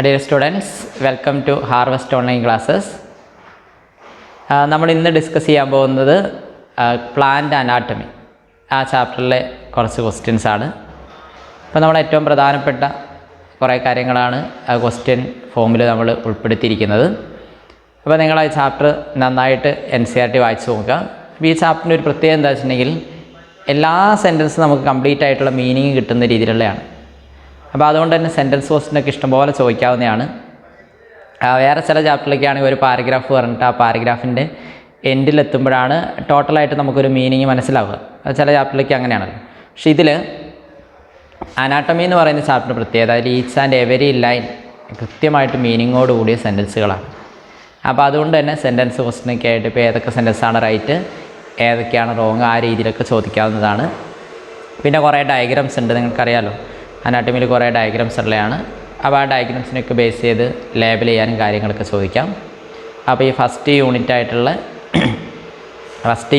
Dear students, welcome to Harvest Online Classes. നമ്മൾ ഇന്ന് discuss ചെയ്യാൻ പോകുന്നത് പ്ലാന്റ് അനാട്ടമി ആ ചാപ്റ്ററിലെ കുറച്ച് ക്വസ്റ്റ്യൻസ് ആണ്. അപ്പോൾ നമ്മൾ ഏറ്റവും പ്രധാനപ്പെട്ട കുറേ കാര്യങ്ങളാണ് ആ ക്വസ്റ്റ്യൻ ഫോമിൽ നമ്മൾ ഉൾപ്പെടുത്തിയിരിക്കുന്നത്. അപ്പോൾ നിങ്ങൾ ആ ചാപ്റ്റർ നന്നായിട്ട് NCERT വായിച്ചു നോക്കുക. അപ്പോൾ ഈ ചാപ്റ്ററിൻ്റെ ഒരു പ്രത്യേകത എന്താ വെച്ചിട്ടുണ്ടെങ്കിൽ എല്ലാ സെൻറ്റൻസും നമുക്ക് കംപ്ലീറ്റ് ആയിട്ടുള്ള മീനിങ് കിട്ടുന്ന രീതിയിലുള്ളതാണ്. അപ്പോൾ അതുകൊണ്ട് തന്നെ സെൻറ്റൻസ് ക്വസ്റ്റ്യനൊക്കെ ഇഷ്ടംപോലെ ചോദിക്കാവുന്നതാണ്. വേറെ ചില ചാപ്റ്ററിലേക്കാണെങ്കിൽ ഒരു പാരഗ്രാഫ് പറഞ്ഞിട്ട് ആ പാരഗ്രാഫിൻ്റെ എൻഡിലെത്തുമ്പോഴാണ് ടോട്ടലായിട്ട് നമുക്കൊരു മീനിങ് മനസ്സിലാവുക. അത് ചില ചാപ്റ്ററിലേക്ക് അങ്ങനെയാണല്ലോ. പക്ഷേ ഇതിൽ അനാട്ടമി എന്ന് പറയുന്ന ചാപ്റ്ററിൻ്റെ പ്രത്യേകത അതിൽ ഈച്ച് ആൻഡ് എവരി ലൈൻ കൃത്യമായിട്ട് മീനിങ്ങോട് കൂടിയ സെൻറ്റൻസുകളാണ്. അപ്പോൾ അതുകൊണ്ട് തന്നെ സെൻറ്റൻസ് ക്വസ്റ്റ്യനൊക്കെ ആയിട്ട് ഇപ്പോൾ ഏതൊക്കെ സെൻറ്റൻസാണ് റൈറ്റ്, ഏതൊക്കെയാണ് റോങ്, ആ രീതിയിലൊക്കെ ചോദിക്കാവുന്നതാണ്. പിന്നെ കുറേ ഡയഗ്രാംസ് ഉണ്ട്, നിങ്ങൾക്കറിയാമല്ലോ അനാട്ടമിയിൽ കുറേ ഡയഗ്രാംസ് ഉള്ളതാണ്. അപ്പോൾ ആ ഡയഗ്രാംസിനൊക്കെ ബേസ് ചെയ്ത് ലേബൽ ചെയ്യാനും കാര്യങ്ങളൊക്കെ ചോദിക്കാം. അപ്പോൾ ഈ ഫസ്റ്റ്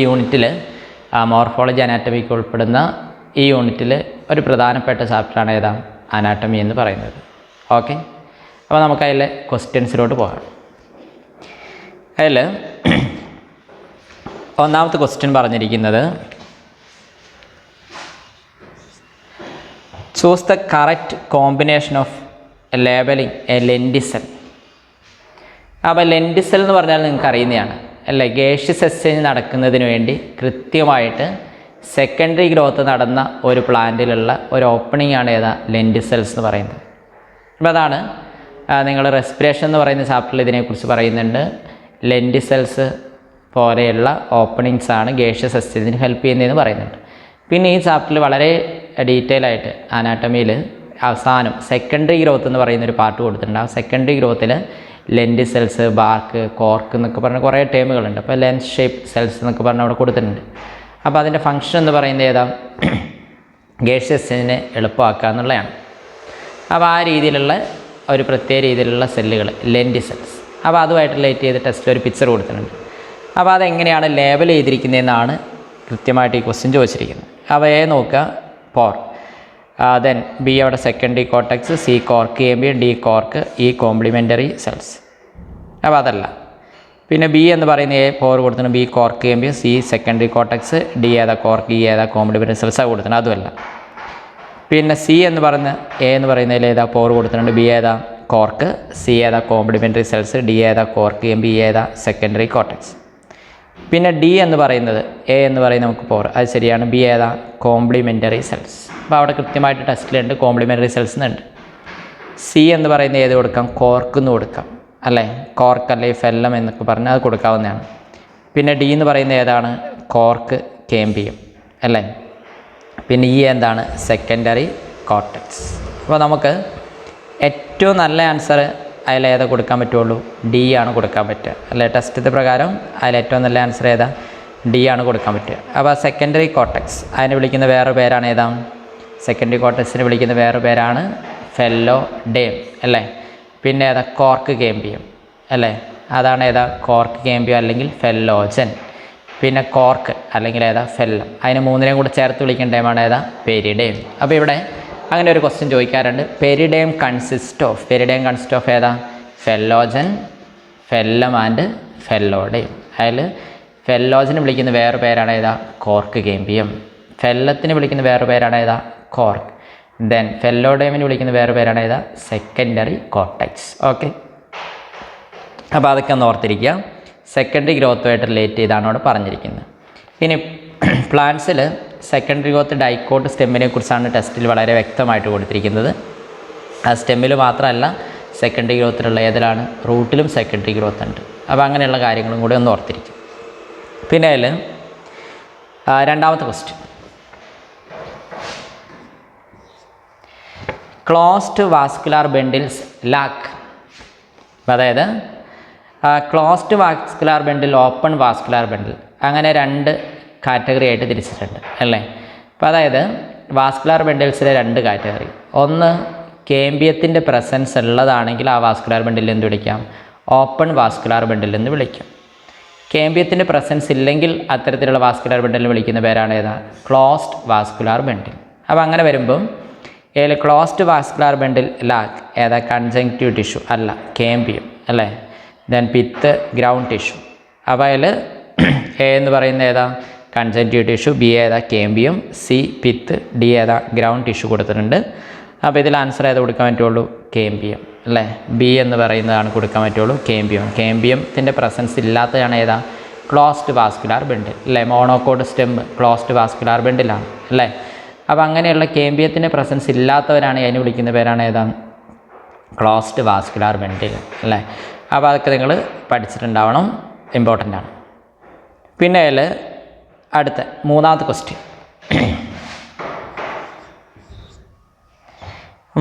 യൂണിറ്റിൽ മോർഫോളജി അനാട്ടമിക്ക് ഉൾപ്പെടുന്ന ഈ യൂണിറ്റിൽ ഒരു പ്രധാനപ്പെട്ട ചാപ്റ്ററാണ് ഏതാ, അനാട്ടമി എന്ന് പറയുന്നത്. ഓക്കെ, അപ്പോൾ നമുക്കതിൽ ക്വസ്റ്റ്യൻസിലോട്ട് പോകാം. അതിൽ ഒന്നാമത്തെ ക്വസ്റ്റ്യൻ പറഞ്ഞിരിക്കുന്നത് choose the correct combination of labeling a lenticel. അപ്പോൾ ലെൻറ്റിസെൽ എന്ന് പറഞ്ഞാൽ നിങ്ങൾക്ക് അറിയുന്നതാണ് അല്ലേ, ഗേഷ്യസ് എക്സ്ചേഞ്ച് നടക്കുന്നതിന് വേണ്ടി കൃത്യമായിട്ട് സെക്കൻഡറി ഗ്രോത്ത് നടന്ന ഒരു പ്ലാന്റിലുള്ള ഒരു ഓപ്പണിംഗ് ആണ് ഏതാ, ലെൻറ്റിസെൽസ് എന്ന് പറയുന്നത്. അപ്പോൾ അതാണ് നിങ്ങൾ റെസ്പിറേഷൻ എന്ന് പറയുന്ന ചാപ്റ്ററിൽ ഇതിനെക്കുറിച്ച് പറയുന്നുണ്ട്. ലെൻറ്റിസെൽസ് പോലെയുള്ള ഓപ്പണിങ്സ് ആണ് ഗേഷ്യസ് എക്സ്ചേഞ്ചിന് ഹെൽപ്പ് ചെയ്യുന്നതെന്ന് പറയുന്നുണ്ട്. പിന്നെ ഈ ചാപ്റ്ററിൽ വളരെ ഡീറ്റെയിൽ ആയിട്ട് അനാട്ടമിയിൽ അവസാനം സെക്കൻഡറി ഗ്രോത്ത് എന്ന് പറയുന്നൊരു പാർട്ട് കൊടുത്തിട്ടുണ്ട്. ആ സെക്കൻഡറി ഗ്രോത്തിൽ ലെൻറ്റിസെൽസ്, ബാർക്ക്, കോർക്ക് എന്നൊക്കെ പറഞ്ഞ കുറേ ടേമുകളുണ്ട്. അപ്പോൾ ലെൻസ് ഷേപ്പ് സെൽസ് എന്നൊക്കെ പറഞ്ഞ് അവിടെ കൊടുത്തിട്ടുണ്ട്. അപ്പോൾ അതിൻ്റെ ഫംഗ്ഷൻ എന്ന് പറയുന്നത് ഏതാ, ഗേഷ്യസിനെ എളുപ്പമാക്കുക എന്നുള്ളതാണ്. അപ്പോൾ ആ രീതിയിലുള്ള ഒരു പ്രത്യേക രീതിയിലുള്ള സെല്ലുകൾ ലെൻറ്റിസെൽസ്. അപ്പോൾ അതുമായിട്ട് റിലേറ്റ് ചെയ്ത് ടെസ്റ്റിൽ ഒരു പിക്ചർ കൊടുത്തിട്ടുണ്ട്. അപ്പോൾ അതെങ്ങനെയാണ് ലേബൽ ചെയ്തിരിക്കുന്നതെന്നാണ് കൃത്യമായിട്ട് ഈ ക്വസ്റ്റ്യൻ ചോദിച്ചിരിക്കുന്നത്. അപ്പോൾ എ നോക്കുക, പോർ, ദെൻ ബി അവിടെ secondary cortex, C cork M B, D cork, E complementary cells. അപ്പോൾ അതല്ല. പിന്നെ ബി എന്ന് പറയുന്ന എ പോർ കൊടുത്തിട്ടുണ്ട്, B cork M B, C secondary cortex, D ഏതാ കോർക്ക്, ഇ ഏതാ കോംപ്ലിമെൻ്ററി സെൽസാണ് കൊടുത്തിട്ടുണ്ട്, അതുമല്ല. പിന്നെ സി എന്ന് പറയുന്ന എ എന്ന് പറയുന്നതിൽ ഏതാ പോർ കൊടുത്തിട്ടുണ്ട്, ബി ഏതാ കോർക്ക്, സി ഏതാ കോംപ്ലിമെൻ്ററി സെൽസ്, ഡി ഏതാ കോർക്ക് എം ബി, ഏതാ സെക്കൻഡറി കോർട്ടക്സ്. പിന്നെ ഡി എന്ന് പറയുന്നത് എ എന്ന് പറയുന്നത് നമുക്ക് പോർ, അത് ശരിയാണ്. ബി ഏതാ കോംപ്ലിമെൻ്ററി സെൽസ്. അപ്പോൾ അവിടെ കൃത്യമായിട്ട് ടെസ്റ്റിലുണ്ട് കോംപ്ലിമെൻ്ററി സെൽസ് എന്നുണ്ട്. സി എന്ന് പറയുന്നത് ഏത് കൊടുക്കാം, കോർക്ക് എന്ന് കൊടുക്കാം അല്ലേ, കോർക്ക് അല്ലെങ്കിൽ ഫെല്ലം എന്നൊക്കെ പറഞ്ഞാൽ അത് കൊടുക്കാവുന്നതാണ്. പിന്നെ ഡി എന്ന് പറയുന്നത് ഏതാണ്, കോർക്ക് കേംബിയം അല്ലേ. പിന്നെ ഇ എന്താണ്, സെക്കൻഡറി കോർട്ടക്സ്. അപ്പോൾ നമുക്ക് ഏറ്റവും നല്ല ആൻസർ അതിലേതാ കൊടുക്കാൻ പറ്റുള്ളൂ, ഡി ആണ് കൊടുക്കാൻ പറ്റുക അല്ലേ. ടെസ്റ്റത്തെ പ്രകാരം അതിലേറ്റവും നല്ല ആൻസർ ഏതാ, ഡി ആണ് കൊടുക്കാൻ പറ്റുക. അപ്പോൾ സെക്കൻഡറി കോർട്ടക്സ് അതിനെ വിളിക്കുന്ന വേറെ പേരാണ് ഏതാ, സെക്കൻഡറി കോർട്ടക്സിനെ വിളിക്കുന്ന വേറെ പേരാണ് ഫെല്ലോ ഡേം അല്ലേ. പിന്നെ ഏതാ, കോർക്ക് കേംബിയം അല്ലേ, അതാണ് ഏതാ, കോർക്ക് കേംബിയം അല്ലെങ്കിൽ ഫെല്ലോജൻ. പിന്നെ കോർക്ക് അല്ലെങ്കിൽ ഏതാ, ഫെല്ലം. അതിന് മൂന്നിനെയും കൂടെ ചേർത്ത് വിളിക്കുന്ന ഡേമാണ് ഏതാ, പെരിഡേം. അപ്പോൾ ഇവിടെ അങ്ങനെ ഒരു ക്വസ്റ്റ്യൻ ചോദിക്കാറുണ്ട്, പെരിഡേം കൺസിസ്റ്റ് ഓഫ് ഏതാ, ഫെല്ലോജൻ, ഫെല്ലം ആൻഡ് ഫെല്ലോഡേം. അതിൽ ഫെല്ലോജന് വിളിക്കുന്ന വേറെ പേരാണ് ഏതാ, കോർക്ക് കേംബിയം. ഫെല്ലത്തിന് വിളിക്കുന്ന വേറെ പേരാണ് ഏതാ, കോർക്ക്. ദെൻ ഫെല്ലോഡേമിന് വിളിക്കുന്ന വേറെ പേരാണ് ഏതാ, സെക്കൻഡറി കോർട്ടക്സ്. ഓക്കെ, അപ്പോൾ അതൊക്കെ ഒന്ന് ഓർത്തിരിക്കുക. സെക്കൻഡറി ഗ്രോത്തുമായിട്ട് റിലേറ്റ് ചെയ്താണ് അവിടെ പറഞ്ഞിരിക്കുന്നത്. ഇനി പ്ലാന്റ്സിൽ സെക്കൻഡറി ഗ്രോത്ത് ഡൈക്കോട്ട് സ്റ്റെമ്മിനെ കുറിച്ചാണ് ടെസ്റ്റിൽ വളരെ വ്യക്തമായിട്ട് കൊടുത്തിരിക്കുന്നത്. ആ സ്റ്റെമ്മിൽ മാത്രമല്ല സെക്കൻഡറി ഗ്രോത്തിലുള്ള ഏതിലാണ്, റൂട്ടിലും സെക്കൻഡറി ഗ്രോത്ത് ഉണ്ട്. അപ്പോൾ അങ്ങനെയുള്ള കാര്യങ്ങളും കൂടി ഒന്ന് ഓർത്തിരിക്കും. പിന്നെ അതിൽ രണ്ടാമത്തെ question, closed vascular bundles lack. അതായത് closed vascular bundle, open vascular bundle, അങ്ങനെ രണ്ട് കാറ്റഗറി ആയിട്ട് തിരിച്ചിട്ടുണ്ട് അല്ലേ. അപ്പോൾ അതായത് വാസ്കുലാർ ബണ്ടിൽസിലെ രണ്ട് കാറ്റഗറി, ഒന്ന് കേംബിയത്തിൻ്റെ പ്രസൻസ് ഉള്ളതാണെങ്കിൽ ആ വാസ്കുലാർ ബണ്ടിൽ എന്ന് വിളിക്കാം, ഓപ്പൺ വാസ്കുലാർ ബണ്ടിൽ എന്ന് വിളിക്കാം. കേംബിയത്തിൻ്റെ പ്രസൻസ് ഇല്ലെങ്കിൽ അത്തരത്തിലുള്ള വാസ്കുലാർ ബണ്ടിൽ വിളിക്കുന്ന പേരാണ് ഏതാ, ക്ലോസ്ഡ് വാസ്കുലാർ ബണ്ടിൽ. അപ്പോൾ അങ്ങനെ വരുമ്പം ഏതിൽ ക്ലോസ്ഡ് വാസ്കുലാർ ബണ്ടിൽ ലാക്ക് ഏതാ കൺജങ്ക്റ്റീവ് ടിഷ്യൂ അല്ല കേമ്പിയം അല്ലേ. Then pith ground tissue. അപ്പോൾ അതിൽ എ എന്ന് പറയുന്ന ഏതാ കൺജങ്ക്റ്റീവ് ടിഷ്യൂ, ബി ഏതാ കേമ്പിയം, സി പിത്ത്, ഡി ഏതാ ഗ്രൗണ്ട് ടിഷ്യൂ കൊടുത്തിട്ടുണ്ട്. അപ്പോൾ ഇതിൽ ആൻസർ ഏതാ കൊടുക്കാൻ പറ്റുള്ളൂ കേമ്പിയം അല്ലേ. ബി എന്ന് പറയുന്നതാണ് കൊടുക്കാൻ പറ്റുള്ളൂ കേമ്പിയം. കേമ്പിയത്തിൻ്റെ പ്രസൻസ് ഇല്ലാത്തതാണ് ഏതാ ക്ലോസ്ഡ് വാസ്കുലാർ ബണ്ടിൽ അല്ലേ. മോണോകോട്ട് സ്റ്റെം ക്ലോസ്ഡ് വാസ്കുലാർ ബണ്ടിലാണ് അല്ലേ. അപ്പോൾ അങ്ങനെയുള്ള കേമ്പിയത്തിൻ്റെ പ്രസൻസ് ഇല്ലാത്തവരാണ് അതിന് വിളിക്കുന്ന പേരാണ് ഏതാ ക്ലോസ്ഡ് വാസ്കുലാർ ബണ്ടിൽ അല്ലേ. അപ്പോൾ അതൊക്കെ നിങ്ങൾ പഠിച്ചിട്ടുണ്ടാവണം, ഇമ്പോർട്ടൻ്റ് ആണ്. പിന്നെ അതിൽ അടുത്ത മൂന്നാമത്തെ question,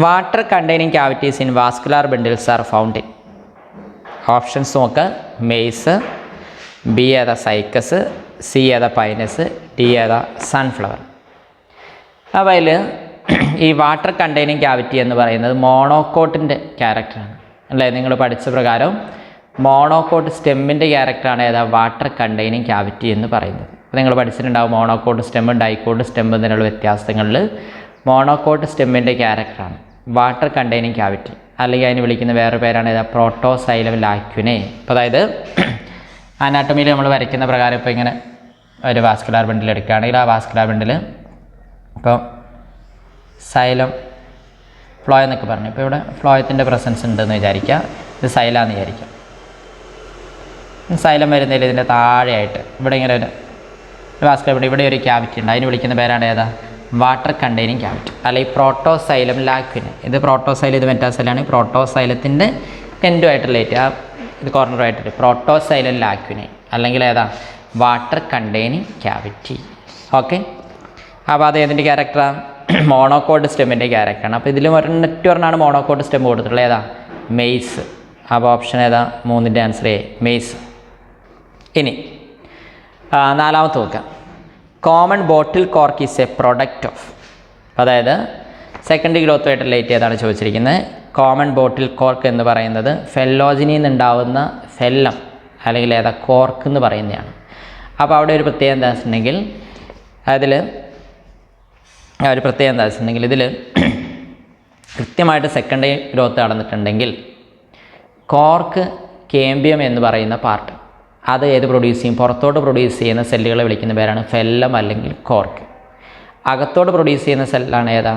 water containing cavities in vascular bundles are found in. Options നോക്കുക, മെയ്സ്, ബി ഏതാ സൈക്കസ്, സി ഏതാ പൈനസ്, ഡി ഏതാ സൺഫ്ലവർ. അപ്പോൾ അതിൽ ഈ വാട്ടർ കണ്ടെയ്നിങ് ക്യാവിറ്റി എന്ന് പറയുന്നത് മോണോകോട്ടിൻ്റെ ക്യാരക്ടറാണ് അല്ലേ. നിങ്ങൾ പഠിച്ച പ്രകാരം മോണോകോട്ട് സ്റ്റെമ്മിൻ്റെ ക്യാരക്ടറാണ് ഏതാ വാട്ടർ കണ്ടെയ്നിങ് ക്യാവിറ്റി എന്ന് പറയുന്നത്. അപ്പോൾ നിങ്ങൾ പഠിച്ചിട്ടുണ്ടാവും മോണോകോട്ട് സ്റ്റെമ്മും ഡൈക്കോട്ട് സ്റ്റെമ്മും തമ്മിലുള്ള വ്യത്യാസങ്ങളിൽ മോണോകോട്ട് സ്റ്റെമ്മിൻ്റെ ക്യാരക്ടറാണ് വാട്ടർ കണ്ടെയ്നിങ് ക്യാവിറ്റി, അല്ലെങ്കിൽ അതിന് വിളിക്കുന്ന വേറെ പേരാണ് ഏതാ പ്രോട്ടോസൈലം ലാക്യുനെ. അപ്പോൾ അതായത് അനാട്ടമിയിൽ നമ്മൾ വരയ്ക്കുന്ന പ്രകാരം ഇപ്പോൾ ഇങ്ങനെ ഒരു വാസ്കുലാർ ബണ്ടിൽ എടുക്കുകയാണെങ്കിൽ ആ വാസ്കുലാർ ബണ്ടിൽ ഇപ്പോൾ സൈലം ഫ്ലോ എന്നൊക്കെ പറഞ്ഞു. ഇപ്പോൾ ഇവിടെ ഫ്ലോയത്തിൻ്റെ പ്രസൻസ് ഉണ്ടെന്ന് വിചാരിക്കുക, ഇത് സൈലാന്ന് വിചാരിക്കുക. സൈലം വരുന്നതിൽ ഇതിൻ്റെ താഴെയായിട്ട് ഇവിടെ ഇങ്ങനെ ഒരു വാസ്കുലാർ ബണ്ടിൽ ഇവിടെ ഒരു ക്യാവിറ്റി ഉണ്ട്, അതിന് വിളിക്കുന്ന പേരാണ് ഏതാ വാട്ടർ കണ്ടെയ്നിങ് ക്യാവിറ്റി അല്ലെങ്കിൽ പ്രോട്ടോസൈലം ലാക്വിനെ. ഇത് പ്രോട്ടോസൈലം, ഇത് മെറ്റാസൈലാണ്. പ്രോട്ടോസൈലത്തിൻ്റെ എൻഡുമായിട്ട് റിലേറ്റ് ആ ഇത് കോർണറുമായിട്ട് പ്രോട്ടോസൈലം ലാക്വിനെ അല്ലെങ്കിൽ ഏതാ വാട്ടർ കണ്ടെയ്നിങ് ക്യാവിറ്റി. ഓക്കെ, അപ്പോൾ അത് ഏതിൻ്റെ ക്യാരക്ടറാണ് മോണോകോട്ട് സ്റ്റെമ്മിൻ്റെ ക്യാരക്ടറാണ്. അപ്പോൾ ഇതിലും ഒരെണ്ണമാണ് മോണോകോട്ട് സ്റ്റെം കൊടുത്തിട്ടുള്ളത് ഏതാ മെയ്സ്. അപ്പോൾ ഓപ്ഷൻ ഏതാ മൂന്നിൻ്റെ ആൻസർ എ മെയ്സ്. ഇനി നാലാമത്തെ നോക്കാം, common bottle cork is a product of. അതായത് സെക്കൻഡ് ഗ്രോത്തുമായിട്ട് റിലേറ്റ് ചെയ്താണ് ചോദിച്ചിരിക്കുന്നത്. കോമൺ ബോട്ടിൽ കോർക്ക് എന്ന് പറയുന്നത് ഫെല്ലോജിനിൽ നിന്നുണ്ടാവുന്ന ഫെല്ലം അല്ലെങ്കിൽ ഏതാ കോർക്ക് എന്ന് പറയുന്നതാണ്. അപ്പോൾ അവിടെ ഒരു പ്രത്യേകത എന്താ വെച്ചിട്ടുണ്ടെങ്കിൽ അതിൽ ഒരു പ്രത്യേകത എന്താ വെച്ചിട്ടുണ്ടെങ്കിൽ ഇതിൽ കൃത്യമായിട്ട് സെക്കൻഡ് ഗ്രോത്ത് നടന്നിട്ടുണ്ടെങ്കിൽ കോർക്ക് കേമ്പിയം എന്ന് പറയുന്ന പാർട്ട് അത് ഏത് പ്രൊഡ്യൂസ് ചെയ്യും, പുറത്തോട്ട് പ്രൊഡ്യൂസ് ചെയ്യുന്ന സെല്ലുകളെ വിളിക്കുന്ന പേരാണ് ഫെല്ലം അല്ലെങ്കിൽ കോർക്ക്. അകത്തോട്ട് പ്രൊഡ്യൂസ് ചെയ്യുന്ന സെല്ലാണ് ഏതാ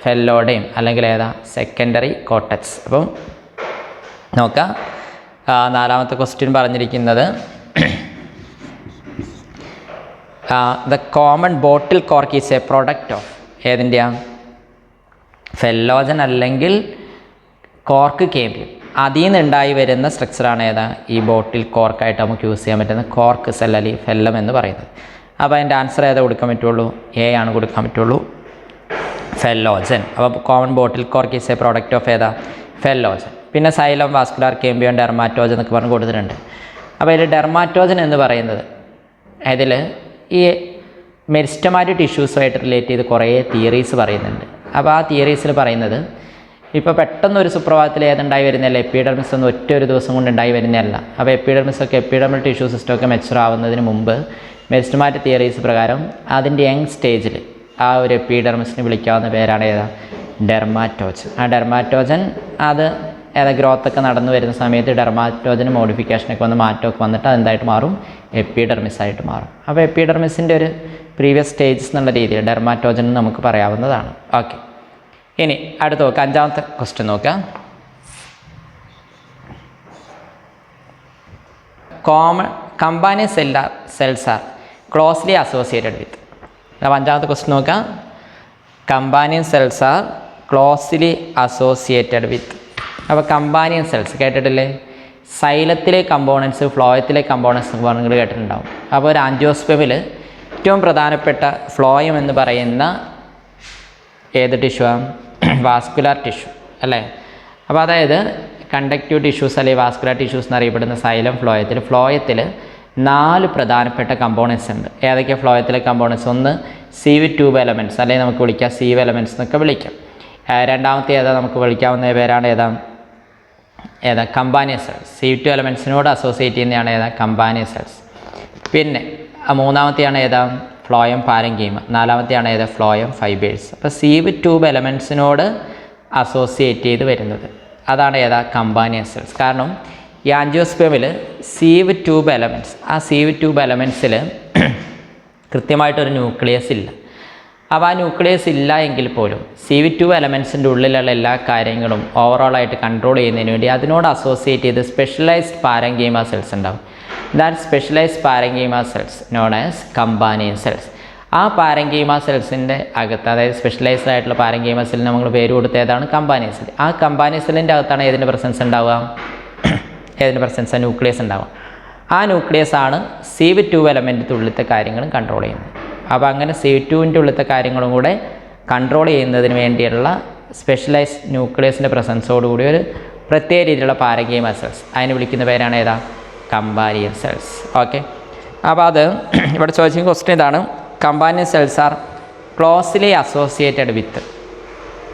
ഫെല്ലോഡെയും അല്ലെങ്കിൽ ഏതാ സെക്കൻഡറി കോർട്ടെക്സ്. അപ്പം നോക്കാം, നാലാമത്തെ ക്വസ്റ്റ്യൻ പറഞ്ഞിരിക്കുന്നത് the common bottle cork is a product of ഏതിൻ്റെയാണ് ഫെല്ലോജൻ അല്ലെങ്കിൽ കോർക്ക് കേമ്പിയം. അതിൽ നിന്നുണ്ടായി വരുന്ന സ്ട്രക്ചറാണ് ഏതാ ഈ ബോട്ടിൽ കോർക്കായിട്ട് നമുക്ക് യൂസ് ചെയ്യാൻ പറ്റുന്ന കോർക്ക് സെൽ അല്ലെങ്കിൽ ഫെല്ലം എന്ന് പറയുന്നത്. അപ്പോൾ അതിൻ്റെ ആൻസർ ഏതാ കൊടുക്കാൻ പറ്റുള്ളൂ, എ ആണ് കൊടുക്കാൻ പറ്റുള്ളൂ ഫെല്ലോജൻ. അപ്പോൾ common bottle cork is A product of ഏതാ ഫെല്ലോജൻ. പിന്നെ സൈലം വാസ്കുലാർ കേമ്പിയം ഡെർമാറ്റോജൻ എന്നൊക്കെ പറഞ്ഞ് കൊടുത്തിട്ടുണ്ട്. അപ്പോൾ ഇതിൽ ഡെർമാറ്റോജൻ എന്ന് പറയുന്നത് ഇതിൽ ഈ മെരിസ്റ്റമാറ്റിക് ടിഷ്യൂസുമായിട്ട് റിലേറ്റ് ചെയ്ത് കുറേ തിയറീസ് പറയുന്നുണ്ട്. അപ്പോൾ ആ തിയറീസിൽ പറയുന്നത് ഇപ്പോൾ പെട്ടെന്ന് ഒരു സുപ്രഭാതത്തിൽ ഏതുണ്ടായി വരുന്നതല്ല, എപ്പിഡെർമിസ് ഒന്നും ഒറ്റ ഒരു ദിവസം കൊണ്ട് ഉണ്ടായി വരുന്നതല്ല. അപ്പോൾ എപ്പിഡെർമിസൊക്കെ എപ്പിഡെർമൽ ടിഷ്യൂ സിസ്റ്റമൊക്കെ മെച്ചുവർ ആവുന്നതിന് മുമ്പ് മെരിസ്റ്റമാറ്റിക് തിയറീസ് പ്രകാരം അതിൻ്റെ യങ് സ്റ്റേജിൽ ആ ഒരു എപ്പിഡെർമിസിന് വിളിക്കാവുന്ന പേരാണ് ഏതാ ഡെർമാറ്റോജൻ. ആ ഡെർമാറ്റോജൻ അത് ഏതാ ഗ്രോത്തൊക്കെ നടന്നു വരുന്ന സമയത്ത് ഡെർമാറ്റോജന് മോഡിഫിക്കേഷനൊക്കെ വന്ന് മാറ്റമൊക്കെ വന്നിട്ട് അതെന്തായിട്ട് മാറും എപ്പിഡെർമിസ് ആയിട്ട് മാറും. അപ്പോൾ എപ്പിഡെർമിസിൻ്റെ ഒരു പ്രീവിയസ് സ്റ്റേജസ് എന്നുള്ള രീതിയിൽ ഡെർമാറ്റോജൻ നമുക്ക് പറയാവുന്നതാണ്. ഓക്കെ, ഇനി അടുത്ത് നോക്കാം, അഞ്ചാമത്തെ ക്വസ്റ്റ്യൻ നോക്കാം. Companion cells are closely associated വിത്ത്. അപ്പോൾ അഞ്ചാമത്തെ ക്വസ്റ്റ്യൻ നോക്കാം, companion cells are closely associated വിത്ത്. അപ്പോൾ കമ്പാനിയൻ സെൽസ് കേട്ടിട്ടില്ലേ, സൈലത്തിലെ കമ്പോണൻസ് ഫ്ലോയത്തിലെ കമ്പോണൻസ് നിങ്ങൾ കേട്ടിട്ടുണ്ടാവും. അപ്പോൾ ഒരു ആൻജിയോസ്പെമിൽ ഏറ്റവും പ്രധാനപ്പെട്ട ഫ്ലോയം എന്ന് പറയുന്ന ഏത് ടിഷ്യൂ ആണ് വാസ്കുലാർ ടിഷ്യൂ അല്ലേ. അപ്പോൾ അതായത് കണ്ടക്റ്റീവ് ടിഷ്യൂസ് അല്ലെങ്കിൽ വാസ്കുലാർ ടിഷ്യൂസ് എന്നറിയപ്പെടുന്ന സൈലം ഫ്ലോയത്തിൽ 4 പ്രധാനപ്പെട്ട കമ്പോണൻസ് ഉണ്ട്. ഏതൊക്കെയാണ് ഫ്ലോയത്തിലെ കമ്പോണൻസ്? ഒന്ന് സീവ് ട്യൂബ് എലമെൻറ്റ്സ് അല്ലെങ്കിൽ നമുക്ക് വിളിക്കാം സീവ് എലമെൻറ്റ്സ് എന്നൊക്കെ വിളിക്കാം. രണ്ടാമത്തെ ഏതാ നമുക്ക് വിളിക്കാവുന്ന പേരാണ് ഏതാ കമ്പാനിയൻ സെൽസ്. സീവ് ട്യൂബ് എലമെൻറ്റ്സിനോട് അസോസിയേറ്റ് ചെയ്യുന്നതാണ് ഏതാ കമ്പാനിയൻ സെൽസ്. പിന്നെ മൂന്നാമത്തെയാണ് ഏതാ ഫ്ലോയം പാരങ്കീമ. നാലാമത്തെയാണ് ഏത്? Phloem fibres. അപ്പോൾ സീവ് ട്യൂബ് എലമെൻറ്റ്സിനോട് അസോസിയേറ്റ് ചെയ്ത് വരുന്നത് അതാണ് ഏതാ? Companion cells. കാരണം ഈ ആൻജിയോസ്പേമിൽ സീവ് ട്യൂബ് എലമെൻറ്റ്സ്, ആ സീവ് ട്യൂബ് എലമെൻറ്റ്സിൽ കൃത്യമായിട്ടൊരു ന്യൂക്ലിയസ് ഇല്ല. അപ്പോൾ ആ ന്യൂക്ലിയസ് ഇല്ല എങ്കിൽ പോലും സീവ് ട്യൂബ് എലമെൻറ്റ്സിൻ്റെ ഉള്ളിലുള്ള എല്ലാ കാര്യങ്ങളും ഓവറോളായിട്ട് കൺട്രോൾ ചെയ്യുന്നതിന് വേണ്ടി അതിനോട് അസോസിയേറ്റ് ചെയ്ത് സ്പെഷ്യലൈസ്ഡ് പാരങ്കീമ സെൽസ് ഉണ്ടാവും. That specialised parenchyma cells known as companion cells. ആ പാരങ്കീമ സെൽസിൻ്റെ അകത്ത്, അതായത് സ്പെഷ്യലൈസ്ഡ് ആയിട്ടുള്ള പാരങ്കീമ സെല്ലിന് നമ്മൾ പേര് കൊടുത്ത ഏതാണ്? Companion cell. ആ കമ്പാനിയൻ സെല്ലിൻ്റെ അകത്താണ് ഏതിൻ്റെ പ്രസൻസ് ഉണ്ടാവുക? ഏതിൻ്റെ പ്രസൻസ്? ന്യൂക്ലിയസ് ഉണ്ടാവുക. ആ ന്യൂക്ലിയസ് ആണ് സീവ് ട്യൂബ് എലമെൻറ്റിൻ്റെ ഉള്ളിലത്തെ കാര്യങ്ങളും കൺട്രോൾ ചെയ്യുന്നത്. അപ്പോൾ അങ്ങനെ സീവ് ട്യൂബിൻ്റെ ഉള്ളിലത്തെ കാര്യങ്ങളും കൂടെ കൺട്രോൾ ചെയ്യുന്നതിന് വേണ്ടിയുള്ള സ്പെഷ്യലൈസ്ഡ് ന്യൂക്ലിയസിൻ്റെ പ്രസൻസോടുകൂടി ഒരു പ്രത്യേക രീതിയിലുള്ള പാരങ്കീമ സെൽസ്, അതിന് വിളിക്കുന്ന പേരാണ് ഏതാ? Companion cells. ഓക്കെ, അപ്പോൾ അത് ഇവിടെ ചോദിച്ച ക്വസ്റ്റ്യൻ ഇതാണ്. Companion cells are closely associated with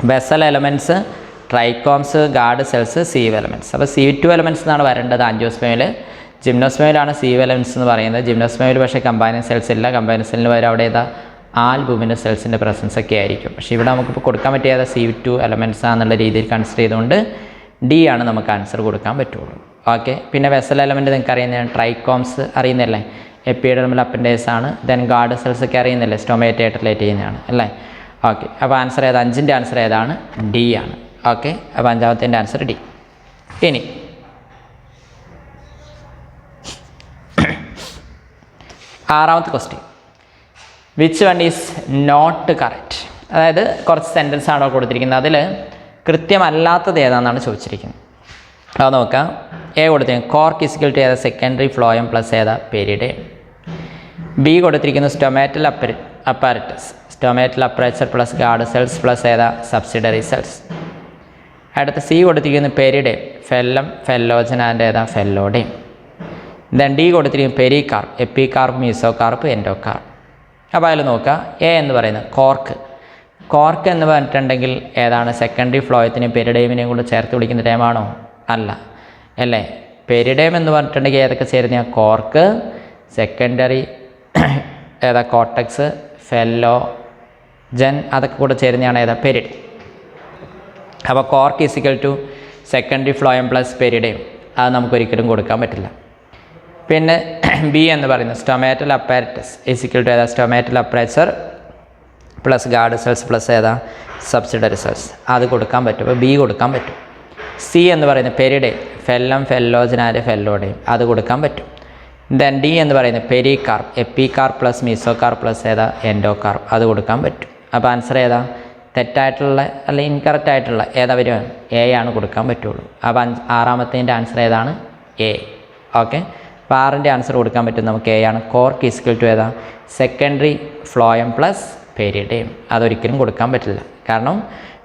vessel elements, trichomes, guard cells, sieve elements. അപ്പോൾ സീവ് ട്യൂബ് എലമെൻറ്റ്സ് എന്നാണ് വരേണ്ടത് ആൻജിയോസ്പേമിൽ. ജിംനോസ്പേമിലാണ് സീവ് എലമെൻറ്റ്സ് എന്ന് പറയുന്നത്. ജിംനോസ്പേമിൽ പക്ഷേ കമ്പാനിയൻ സെൽസ് ഇല്ല. കമ്പാനിയൻ സെല്ലിന് പകരം അവിടെ ഏതാ? ആൽബുമിൻ്റെ സെൽസിൻ്റെ പ്രസൻസ് ഒക്കെ ആയിരിക്കും. പക്ഷേ ഇവിടെ നമുക്കിപ്പോൾ കൊടുക്കാൻ പറ്റിയ ഏതാ? സീവ് ട്യൂബ് എലമെൻറ്റ്സ് ആണെന്നുള്ള രീതിയിൽ കൺസിഡർ ചെയ്തുകൊണ്ട് ഡി ആണ് നമുക്ക് ആൻസർ കൊടുക്കാൻ പറ്റുള്ളൂ. ഓക്കെ, പിന്നെ വെസൽ എലമെൻറ്റ് നിങ്ങൾക്ക് അറിയുന്നതാണ്. ട്രൈക്കോംസ് അറിയുന്നില്ലേ? എപ്പിഡെർമൽ അപ്പൻഡേഴ്സ് ആണ്. ദെൻ ഗാർഡ് സെൽസ് ഒക്കെ അറിയുന്നില്ലേ? സ്റ്റൊമേറ്റായിട്ട് റിലേറ്റ് ചെയ്യുന്നതാണ് അല്ലേ? ഓക്കെ, അപ്പോൾ ആൻസർ ഏതാ? 5ൻ്റെ ആൻസർ ഏതാണ്? ഡി ആണ്. ഓക്കെ, അപ്പോൾ 5ാമത്തെ ആൻസർ ഡി. ഇനി 6ാമത്തെ question, which one is not correct? അതായത് കുറച്ച് സെൻറ്റൻസ് ആണോ കൊടുത്തിരിക്കുന്നത്, അതിൽ കൃത്യമല്ലാത്തത് ഏതാണെന്നാണ് ചോദിച്ചിരിക്കുന്നത്. അത് നോക്കാം. എ കൊടുത്തിരിക്കുന്നത് കോർക്ക് ഇസിക്കൽ ടു ഏതാ? സെക്കൻഡറി ഫ്ലോയം പ്ലസ് ഏതാ? പെരിഡേം. ബി കൊടുത്തിരിക്കുന്നത് stomatal apparatus, stomatal aperture plus guard cells plus ഏതാ? Subsidiary cells. അടുത്ത സി കൊടുത്തിരിക്കുന്നത് പെരിഡേം, ഫെല്ലം, ഫെല്ലോജൻ ആൻഡ് ഏതാ? ഫെല്ലോഡേം. ദെൻ ഡി കൊടുത്തിരിക്കുന്നത് പെരികാർപ്പ്, എപ്പികാർപ്പ്, മീസോകാർപ്പ്, എൻഡോകാർപ്പ്. അപ്പോൾ അതിൽ നോക്കുക. എ എന്ന് പറയുന്നത് കോർക്ക്. കോർക്ക് എന്ന് പറഞ്ഞിട്ടുണ്ടെങ്കിൽ ഏതാണ്? സെക്കൻഡറി ഫ്ലോയത്തിനെയും പെരിഡേമിനെയും കൂടെ ചേർത്ത് വിളിക്കുന്ന ടൈമാണോ? അല്ല അല്ലേ? പെരിഡേം എന്ന് പറഞ്ഞിട്ടുണ്ടെങ്കിൽ ഏതൊക്കെ ചേരുന്ന? കോർക്ക്, സെക്കൻഡറി ഏതാ? കോട്ടക്സ്, ഫെല്ലോജൻ, അതൊക്കെ കൂടെ ചേരുന്നതാണ് ഏതാ? പെരിഡ്. അപ്പോൾ cork equal to secondary phloem plus periderm, അത് നമുക്കൊരിക്കലും കൊടുക്കാൻ പറ്റില്ല. പിന്നെ ബി എന്ന് പറയുന്നത് സ്റ്റൊമാറ്റൽ അപ്പാരറ്റസ് ഇസിക്കൽ ടു ഏതാ? Stomatal aperture plus guard cells plus ഏതാ? സബ്സിഡറി സെൽസ്, അത് കൊടുക്കാൻ പറ്റും. അപ്പോൾ ബി കൊടുക്കാൻ പറ്റും. സി എന്ന് പറയുന്നത് പെരിഡേം, ഫെല്ലം, ഫെല്ലോജൻ ആൻഡ് ഫെല്ലോഡേം, അത് കൊടുക്കാൻ പറ്റും. ദെൻ ഡി എന്ന് പറയുന്നത് pericarp, epicarp plus mesocarp plus ഏതാ? എൻഡോകാർപ്പ്, അത് കൊടുക്കാൻ പറ്റും. അപ്പോൾ ആൻസർ ഏതാ? തെറ്റായിട്ടുള്ള അല്ലെങ്കിൽ ഇൻകറക്റ്റ് ആയിട്ടുള്ള ഏതാ വരിക? എ ആണ് കൊടുക്കാൻ പറ്റുള്ളൂ. അപ്പോൾ 6ാമത്തേൻ്റെ ആൻസർ ഏതാണ്? എ. ഓക്കെ, അപ്പോൾ 6ൻ്റെ ആൻസർ കൊടുക്കാൻ പറ്റും നമുക്ക് എ ആണ്. കോർക്ക് ഈക്വൽ ടു ഏതാ? സെക്കൻഡറി ഫ്ലോയം പ്ലസ് പെരിഡേം, അതൊരിക്കലും കൊടുക്കാൻ പറ്റില്ല. കാരണം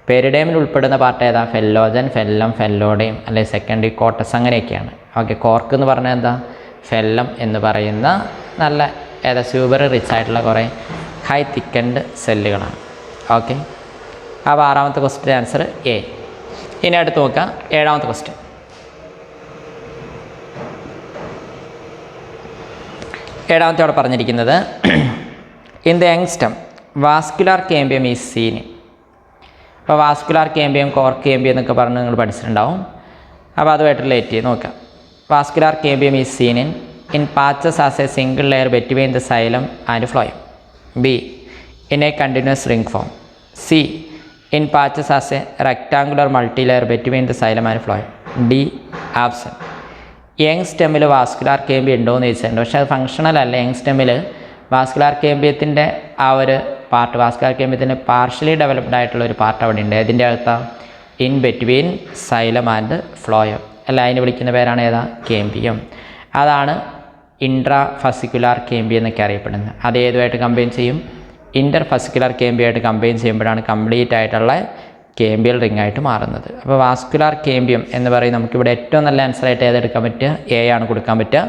പെരിഡേമിൽ ഉൾപ്പെടുന്ന പാർട്ട് ഏതാ? ഫെല്ലോജൻ, ഫെല്ലം, ഫെല്ലോഡേം, അല്ലെങ്കിൽ സെക്കൻഡറി കോട്ടസ്, അങ്ങനെയൊക്കെയാണ്. ഓക്കെ, കോർക്ക് എന്ന് പറഞ്ഞാൽ എന്താ? ഫെല്ലം എന്ന് പറയുന്ന നല്ല ഏതാ? സൂപ്പർ റിച്ച് ആയിട്ടുള്ള കുറേ ഹൈ തിക്കൻഡ് സെല്ലുകളാണ്. ഓക്കെ, അപ്പോൾ 6ാമത്തെ ക്വസ്റ്റ്യൻ ആൻസർ എ. ഇനി അടുത്ത് നോക്കാം 7ാമത്തെ ക്വസ്റ്റ്യൻ. 7ാമത്തെ അവിടെ പറഞ്ഞിരിക്കുന്നത് in the young stem vascular cambium is seen. അപ്പോൾ വാസ്കുലാർ കേമ്പിയം, കോർക്ക് കേമ്പിയം എന്നൊക്കെ പറഞ്ഞ് നിങ്ങൾ പഠിച്ചിട്ടുണ്ടാവും. അപ്പോൾ അതുമായിട്ട് റിലേറ്റ് ചെയ്ത് നോക്കാം. Vascular cambium is seen in patches as a single layer between the xylem and phloem. B in a continuous ring form. C in patches as a rectangular multi layer between the xylem and phloem. D absent. Young സ്റ്റെമ്മിൽ vascular cambium ഉണ്ടോ എന്ന് ചോദിച്ചിട്ടുണ്ട്. പക്ഷേ അത് functional അല്ല. Young സ്റ്റെമ്മിൽ vascular കേമ്പിയത്തിൻ്റെ ആ ഒരു പാർട്ട്, വാസ്കുലാർ കേമ്പിയത്തിൻ്റെ പാർഷ്യലി ഡെവലപ്ഡ് ആയിട്ടുള്ള ഒരു പാർട്ട് അവിടെ ഉണ്ട്. ഇതിൻ്റെ അകത്താണ് in between xylem and phloem, അല്ല അതിന് വിളിക്കുന്ന പേരാണ് ഏതാ? കേമ്പിയം. അതാണ് ഇൻട്രാ ഫസിക്കുലാർ കേമ്പിയം എന്നൊക്കെ അറിയപ്പെടുന്നത്. അത് ഏതുമായിട്ട് കമ്പൈൻ ചെയ്യും? ഇൻ്റർ ഫസിക്കുലാർ കേമ്പിയമായിട്ട് കമ്പൈൻ ചെയ്യുമ്പോഴാണ് കംപ്ലീറ്റ് ആയിട്ടുള്ള കേമ്പിയൽ റിംഗ് ആയിട്ട് മാറുന്നത്. അപ്പോൾ വാസ്കുലാർ കേമ്പിയം എന്ന് പറയും നമുക്കിവിടെ ഏറ്റവും നല്ല ആൻസറായിട്ട് ഏതെടുക്കാൻ പറ്റുക? എ ആണ് കൊടുക്കാൻ പറ്റുക.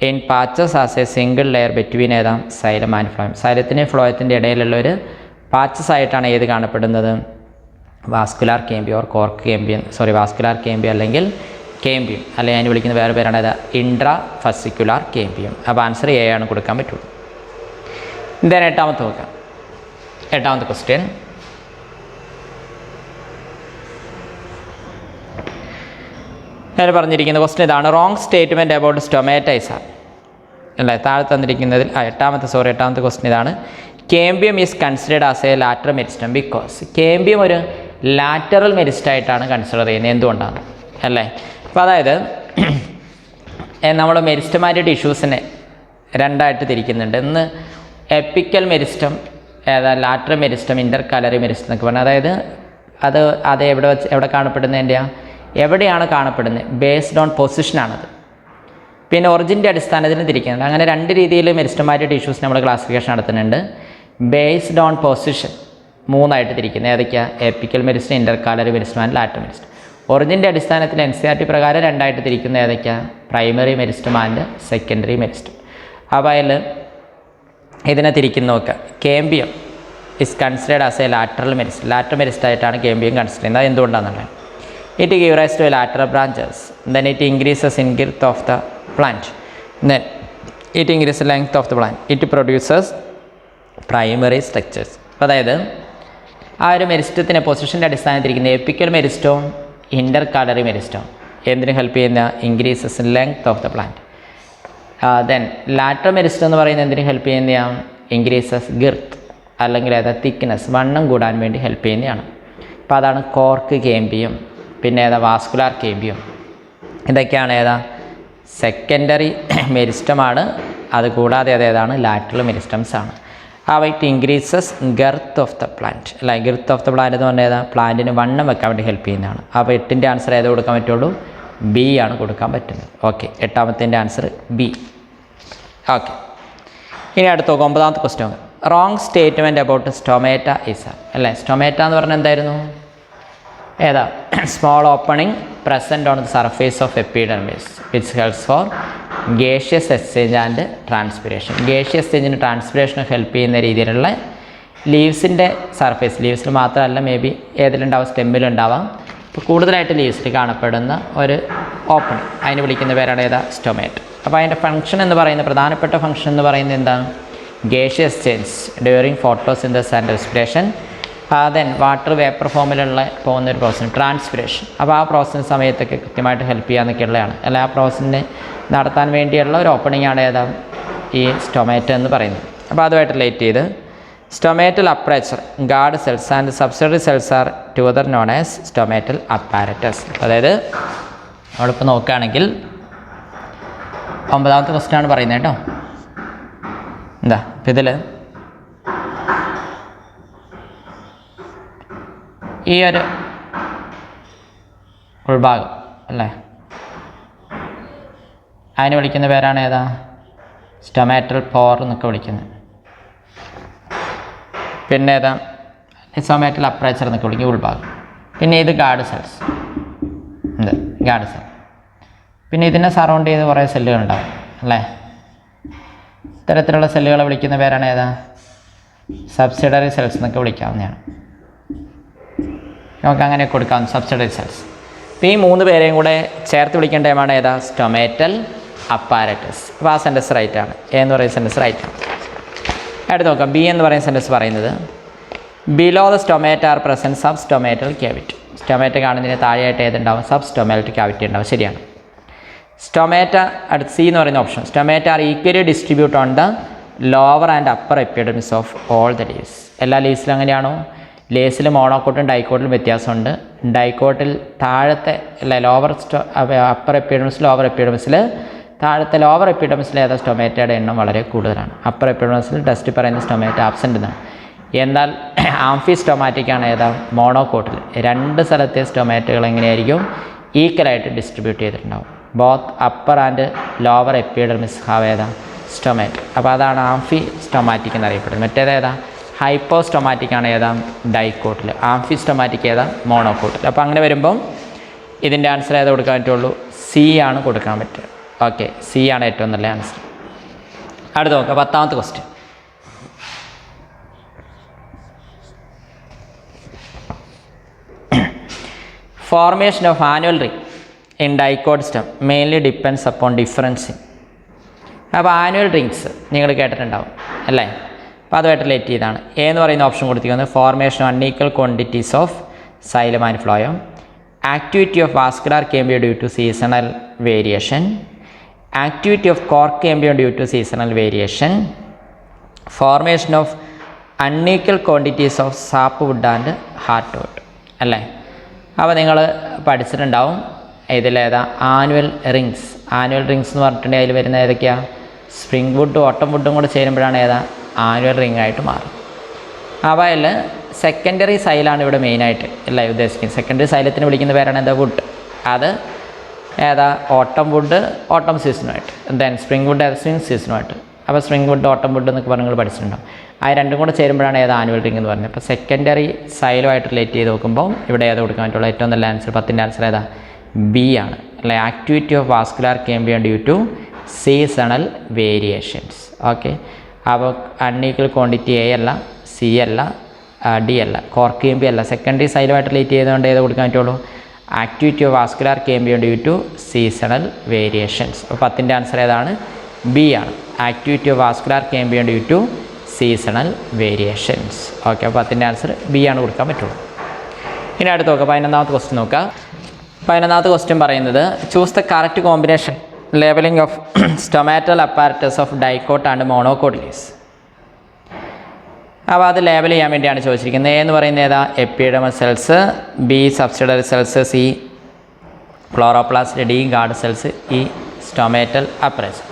In patches as a single layer between ഏതാ? Xylem and phloem. സൈലത്തിൻ്റെയും ഫ്ലോയത്തിൻ്റെ ഇടയിലുള്ള ഒരു പാച്ചസ് ആയിട്ടാണ് ഏത് കാണപ്പെടുന്നത്? Vascular cambium or cork cambium, vascular cambium അല്ലെങ്കിൽ കേമ്പിയം, അല്ലെങ്കിൽ അതിന് വിളിക്കുന്ന വേറെ പേരാണ് ഏതാ? Intrafascicular cambium. അപ്പോൾ ആൻസർ എ ആണ് കൊടുക്കാൻ പറ്റുള്ളൂ. ദെൻ എട്ടാമത്തെ നോക്കാം. എട്ടാമത്തെ ക്വസ്റ്റ്യൻ. ഞാൻ പറഞ്ഞിരിക്കുന്ന ക്വസ്റ്റ്യൻ ഇതാണ്. റോങ് സ്റ്റേറ്റ്മെൻറ്റ് അബൌട്ട് സ്റ്റൊമാറ്റൈസ അല്ലേ, താഴെ തന്നിരിക്കുന്നതിൽ എട്ടാമത്തെ ക്വസ്റ്റ്യൻ ഇതാണ്. Cambium is considered as a lateral meristem because cambium ഒരു ലാറ്ററൽ മെരിസ്റ്റായിട്ടാണ് കൺസിഡർ ചെയ്യുന്നത്. എന്തുകൊണ്ടാണ് അല്ലേ? അപ്പോൾ അതായത് നമ്മൾ മെരിസ്റ്റമാറ്റിക് ടിഷ്യൂസിനെ രണ്ടായിട്ട് തിരിക്കുന്നുണ്ട്. ഇന്ന് apical meristem, lateral meristem, intercalary meristem എന്നൊക്കെ പറഞ്ഞാൽ അതായത് അത് എവിടെ കാണപ്പെടുന്നതിൻ്റെയാണ്, എവിടെയാണ് കാണപ്പെടുന്നത്, ബേസ്ഡ് ഓൺ പൊസിഷനാണത്. പിന്നെ ഒറിജിൻ്റെ അടിസ്ഥാനത്തിൽ തിരിക്കുന്നുണ്ട്. അങ്ങനെ രണ്ട് രീതിയിൽ മെരിസ്റ്റമാറ്റിക് ടിഷ്യൂസ് നമ്മൾ ക്ലാസിഫിക്കേഷൻ നടത്തുന്നുണ്ട്. ബേസ്ഡ് ഓൺ പൊസിഷൻ മൂന്നായിട്ട് തിരിക്കുന്നത്. ഏതൊക്കെയാണ്? Apical meristem, intercalary meristem and lateral meristem. ഒറിജിൻ്റെ അടിസ്ഥാനത്തിൽ NCERT പ്രകാരം രണ്ടായിട്ട് തിരിക്കുന്നത് ഏതൊക്കെയാണ്? Primary meristem and secondary meristem. അപ്പോൾ അതിൽ ഇതിനെ തിരിക്കുന്ന നോക്കുക. Cambium is considered as a lateral meristem. Lateral മെരിസ്റ്റായിട്ടാണ് കേംബിയം കൺസിഡർ ചെയ്യുന്നത്. അത് എന്തുകൊണ്ടാണെന്നുള്ളത്, it gives rise to lateral branches, then it increases in girth of the plant, then it increases length of the plant, it produces primary structures. അതായത് ആ ഒരു മെരിസ്റ്റത്തിൻ്റെ പൊസിഷൻ്റെ അടിസ്ഥാനത്തിരിക്കുന്ന epical മെരിസ്റ്റവും ഇൻ്റർകാലറി മെരിസ്റ്റവും എന്തിനു help ചെയ്യുന്ന? Increases length of the plant. Then lateral meristem എന്ന് പറയുന്നത് എന്തിനു help ചെയ്യുന്നതാണ്? Increases ഗിർത്ത് അല്ലെങ്കിൽ തിക്നെസ്, വണ്ണം കൂടാൻ വേണ്ടി ഹെൽപ്പ് ചെയ്യുന്നതാണ്. അപ്പോൾ അതാണ് കോർക്ക് കേംബിയം. പിന്നെ വാസ്കുലാർ കേംബിയം. ഇതൊക്കെയാണ് സെക്കൻഡറി മെരിസ്റ്റമാണ്. അതുകൂടാതെ അതേതാണ്? ലാറ്ററൽ മെരിസ്റ്റംസ് ആണ്. It increases girth of the plant അല്ല, ഗർത്ത് ഓഫ് ദ പ്ലാന്റ് എന്ന് പറഞ്ഞാൽ പ്ലാന്റിന് വണ്ണം വെക്കാൻ വേണ്ടി ഹെൽപ്പ് ചെയ്യുന്നതാണ്. അപ്പോൾ 8ൻ്റെ ആൻസർ ഏത് കൊടുക്കാൻ പറ്റുള്ളൂ? ബി ആണ് കൊടുക്കാൻ പറ്റുന്നത്. ഓക്കെ, 8ാമത്തിൻ്റെ ആൻസർ ബി. ഓക്കെ, ഇനി അടുത്ത് നോക്കാം. 9ാമത്തെ question. Wrong statement about stomata is അല്ലേ. സ്റ്റൊമാറ്റ എന്ന് പറഞ്ഞാൽ എന്തായിരുന്നു? Small opening present on the surface of epidermis which helps for gaseous exchange and transpiration. Gaseous എക്സ്ചേഞ്ചിന് ട്രാൻസ്പിറേഷന് ഹെൽപ്പ് ചെയ്യുന്ന രീതിയിലുള്ള ലീവ്സിൻ്റെ സർഫേസ്, ലീവ്സിൽ മാത്രമല്ല മേ ബി ഏതിലുണ്ടാവാം, സ്റ്റെമ്മിലുണ്ടാവാം. ഇപ്പോൾ കൂടുതലായിട്ട് ലീവ്സിൽ കാണപ്പെടുന്ന ഒരു ഓപ്പണിംഗ്, അതിന് വിളിക്കുന്ന പേരാണ് സ്റ്റൊമാറ്റ. അപ്പോൾ അതിൻ്റെ ഫംഗ്ഷൻ എന്ന് പറയുന്നത്, പ്രധാനപ്പെട്ട ഫംഗ്ഷൻ എന്ന് പറയുന്നത് എന്താണ്? Gaseous exchange during photosynthesis and respiration. Then water vapour ഫോമിലുള്ള പോകുന്നൊരു പ്രോസസ്സ് ട്രാൻസ്പിറേഷൻ. അപ്പോൾ ആ പ്രോസസ്സിന് സമയത്തൊക്കെ കൃത്യമായിട്ട് ഹെൽപ്പ് ചെയ്യാമെന്നൊക്കെയുള്ളതാണ്. അല്ല, ആ പ്രോസസ്സിനെ നടത്താൻ വേണ്ടിയുള്ള ഒരു ഓപ്പണിംഗ് ആണ് ഈ സ്റ്റൊമാറ്റ എന്ന് പറയുന്നത്. അപ്പോൾ അതുമായിട്ട് റിലേറ്റ് ചെയ്ത് stomatal aperture guard cells and subsidiary cells are together known as stomatal apparatus. അതായത് നമ്മളിപ്പോൾ നോക്കുകയാണെങ്കിൽ 9ാമത്തെ ക്വസ്റ്റ്യൻ ആണ് പറയുന്നത് കേട്ടോ. എന്താ അപ്പോൾ ഇതിൽ ഈ ഒരു ഉൾഭാഗം അല്ലേ, അതിന് വിളിക്കുന്ന പേരാണ് സ്റ്റൊമാറ്റൽ പോർ എന്നൊക്കെ വിളിക്കുന്നത്. പിന്നെ സ്റ്റൊമാറ്റൽ അപ്പറേച്ചർ എന്നൊക്കെ വിളിക്കും ഉൾഭാഗം. പിന്നെ ഇത് ഗാർഡ് സെൽസ്, ഗാർഡ് സെൽ. പിന്നെ ഇതിനെ സറൗണ്ട് ചെയ്ത് കുറേ സെല്ലുകളുണ്ടാവും അല്ലേ. ഇത്തരത്തിലുള്ള സെല്ലുകളെ വിളിക്കുന്ന പേരാണ് സബ്സിഡറി സെൽസ് എന്നൊക്കെ വിളിക്കാവുന്നതാണ്. നമുക്ക് അങ്ങനെ കൊടുക്കാം, സബ്സിഡറി സെൽസ്. അപ്പോൾ ഈ 3 പേരെയും കൂടെ ചേർത്ത് വിളിക്കേണ്ട ടൈമാണ് സ്റ്റൊമാറ്റൽ അപ്പാരറ്റസ്. അപ്പോൾ ആ സെൻറ്റൻസ് റൈറ്റാണ്. എ എന്ന് പറയുന്ന സെൻറ്റൻസ് റൈറ്റാണ്. അടുത്ത് നോക്കാം. ബി എന്ന് പറയുന്ന സെൻറ്റൻസ് പറയുന്നത് below the stomata are present sub stomatal cavity. Stomata കാണുന്നതിന് താഴെയായിട്ട് ഏതുണ്ടാവും? സബ് സ്റ്റൊമാറ്റൽ ക്യാവിറ്റി ഉണ്ടാവും. ശരിയാണ്. സ്റ്റൊമാറ്റ അടുത്ത് സി എന്ന് പറയുന്ന option. Stomata are equally distribute on the lower and upper epidermis of all the leaves. എല്ലാ ലീവ്സിലും അങ്ങനെയാണോ? ലേസിൽ മോണോക്കോട്ടും ഡൈക്കോട്ടിലും വ്യത്യാസമുണ്ട്. ഡൈക്കോട്ടിൽ താഴത്തെ ലോവർ അപ്പർ എപ്പിഡെർമിസ്, ലോവർ എപ്പിഡെർമിസിൽ താഴത്തെ ലോവർ എപ്പിഡെർമിസിൽ സ്റ്റൊമാറ്റയുടെ എണ്ണം വളരെ കൂടുതലാണ്. അപ്പർ എപ്പിഡെർമിസിൽ ടെസ്റ്റ് പറയുന്ന സ്റ്റൊമാറ്റ ആബ്സെൻ്റ് എന്നാണ്. എന്നാൽ ആംഫി സ്റ്റൊമാറ്റിക്കാണ് മോണോക്കോട്ടിൽ 2 സ്ഥലത്തെ സ്റ്റൊമാറ്റകൾ എങ്ങനെയായിരിക്കും? ഈക്വലായിട്ട് ഡിസ്ട്രിബ്യൂട്ട് ചെയ്തിട്ടുണ്ടാവും. Both upper and lower epidermis have stomata. അപ്പോൾ അതാണ് ആംഫി സ്റ്റൊമാറ്റിക് എന്നറിയപ്പെടുന്നത്. മറ്റേതേതാ? ഹൈപ്പോസ്റ്റൊമാറ്റിക് ആണ് ഡൈക്കോട്ടിൽ. ആംഫി സ്റ്റൊമാറ്റിക് മോണോക്കോട്ടിൽ. അപ്പോൾ അങ്ങനെ വരുമ്പം ഇതിൻ്റെ ആൻസർ കൊടുക്കാൻ പറ്റുള്ളൂ? സി ആണ് കൊടുക്കാൻ പറ്റുക. ഓക്കെ, സി ആണ് ഏറ്റവും നല്ല ആൻസർ. അടുത്ത് നോക്കാം. 10ാമത്തെ question. Formation of annual ring in dicot stem mainly depends upon differencing. അപ്പോൾ ആനുവൽ റിങ്സ് നിങ്ങൾ കേട്ടിട്ടുണ്ടാവും അല്ലേ. അപ്പോൾ അതുമായിട്ട് റിലേറ്റ് ചെയ്താണ്. എ എന്ന് പറയുന്ന ഓപ്ഷൻ കൊടുത്തിരിക്കുന്നത് formation unequal quantities of xylem and phloem, activity of vascular cambium due to seasonal variation, activity of cork cambium due to seasonal variation, formation of unequal quantities of sap wood and heart wood അല്ലേ. അപ്പോൾ നിങ്ങൾ പഠിച്ചിട്ടുണ്ടാവും ഇതിലേതാ annual rings. Annual rings എന്ന് പറഞ്ഞിട്ടുണ്ടെങ്കിൽ അതിൽ വരുന്ന ഏതൊക്കെയാണ്? സ്പ്രിംഗ് വുഡും ഓട്ടം വുഡും കൂടെ ചേരുമ്പോഴാണ് ഏതാ ആനുവൽ റിംഗ് ആയിട്ട് മാറും. അപ്പോൾ അതിൽ സെക്കൻഡറി സൈലാണ് ഇവിടെ മെയിനായിട്ട് അല്ലേ ഉദ്ദേശിക്കുന്നത്. സെക്കൻഡറി സൈലത്തിന് വിളിക്കുന്ന പേരാണ് എന്താ വുഡ്. അത് ഏതാ ഓട്ടം വുഡ് ഓട്ടം സീസണുമായിട്ട്, ദെൻ സ്പ്രിംഗ് വുഡ് സ്പ്രിംഗ് സീസണുമായിട്ട്. അപ്പോൾ സ്പ്രിംഗ് വുഡ് ഓട്ടം വുഡ് എന്നൊക്കെ പറഞ്ഞ് നിങ്ങൾ പഠിച്ചിട്ടുണ്ടാവും. ആ രണ്ടും കൂടെ ചേരുമ്പോഴാണ് ഏതാ ആനുവൽ റിംഗ് എന്ന് പറഞ്ഞത്. അപ്പോൾ സെക്കൻഡറി സൈലുമായിട്ട് റിലേറ്റ് ചെയ്ത് നോക്കുമ്പോൾ ഇവിടെ ഏതാ കൊടുക്കാൻ പറ്റുള്ളൂ? ഏറ്റവും നല്ല ആൻസർ 10ൻ്റെ ആൻസർ ഏതാ? ബി ആണ് അല്ലേ. Activity of vascular cambium due to seasonal variations. Okay, അപ്പോൾ അൺഈക്വൽ ക്വാണ്ടിറ്റി എ അല്ല, സി അല്ല, ഡി അല്ല, കോർക്ക് കേംബിയം അല്ല. സെക്കൻഡറി സൈലുമായിട്ട് റിലേറ്റ് ചെയ്തുകൊണ്ട് ഏത് കൊടുക്കാൻ പറ്റുള്ളൂ? Activity of vascular cambium due to seasonal variations. അപ്പോൾ 10ൻ്റെ ആൻസർ ഏതാണ്? ബി ആണ്. Activity of vascular cambium due to seasonal variations. Okay, അപ്പോൾ 10ൻ്റെ ആൻസർ ബി ആണ് കൊടുക്കാൻ പറ്റുള്ളൂ. ഇനി അടുത്ത് നോക്കുക, 11ാമത്തെ ക്വസ്റ്റ്യൻ നോക്കുക. 11ാമത്തെ ക്വസ്റ്റ്യൻ പറയുന്നത് choose the correct combination labelling of stomatal apparatus of dicot and monocotyledons. അപ്പോൾ അത് ലേബൽ ചെയ്യാൻ വേണ്ടിയാണ് ചോദിച്ചിരിക്കുന്നത്. എ എന്ന് പറയുന്നത് ഏതാ? Epidermis cells, B subsidiary cells, C chloroplast, D guard cells, E stomatal apparatus.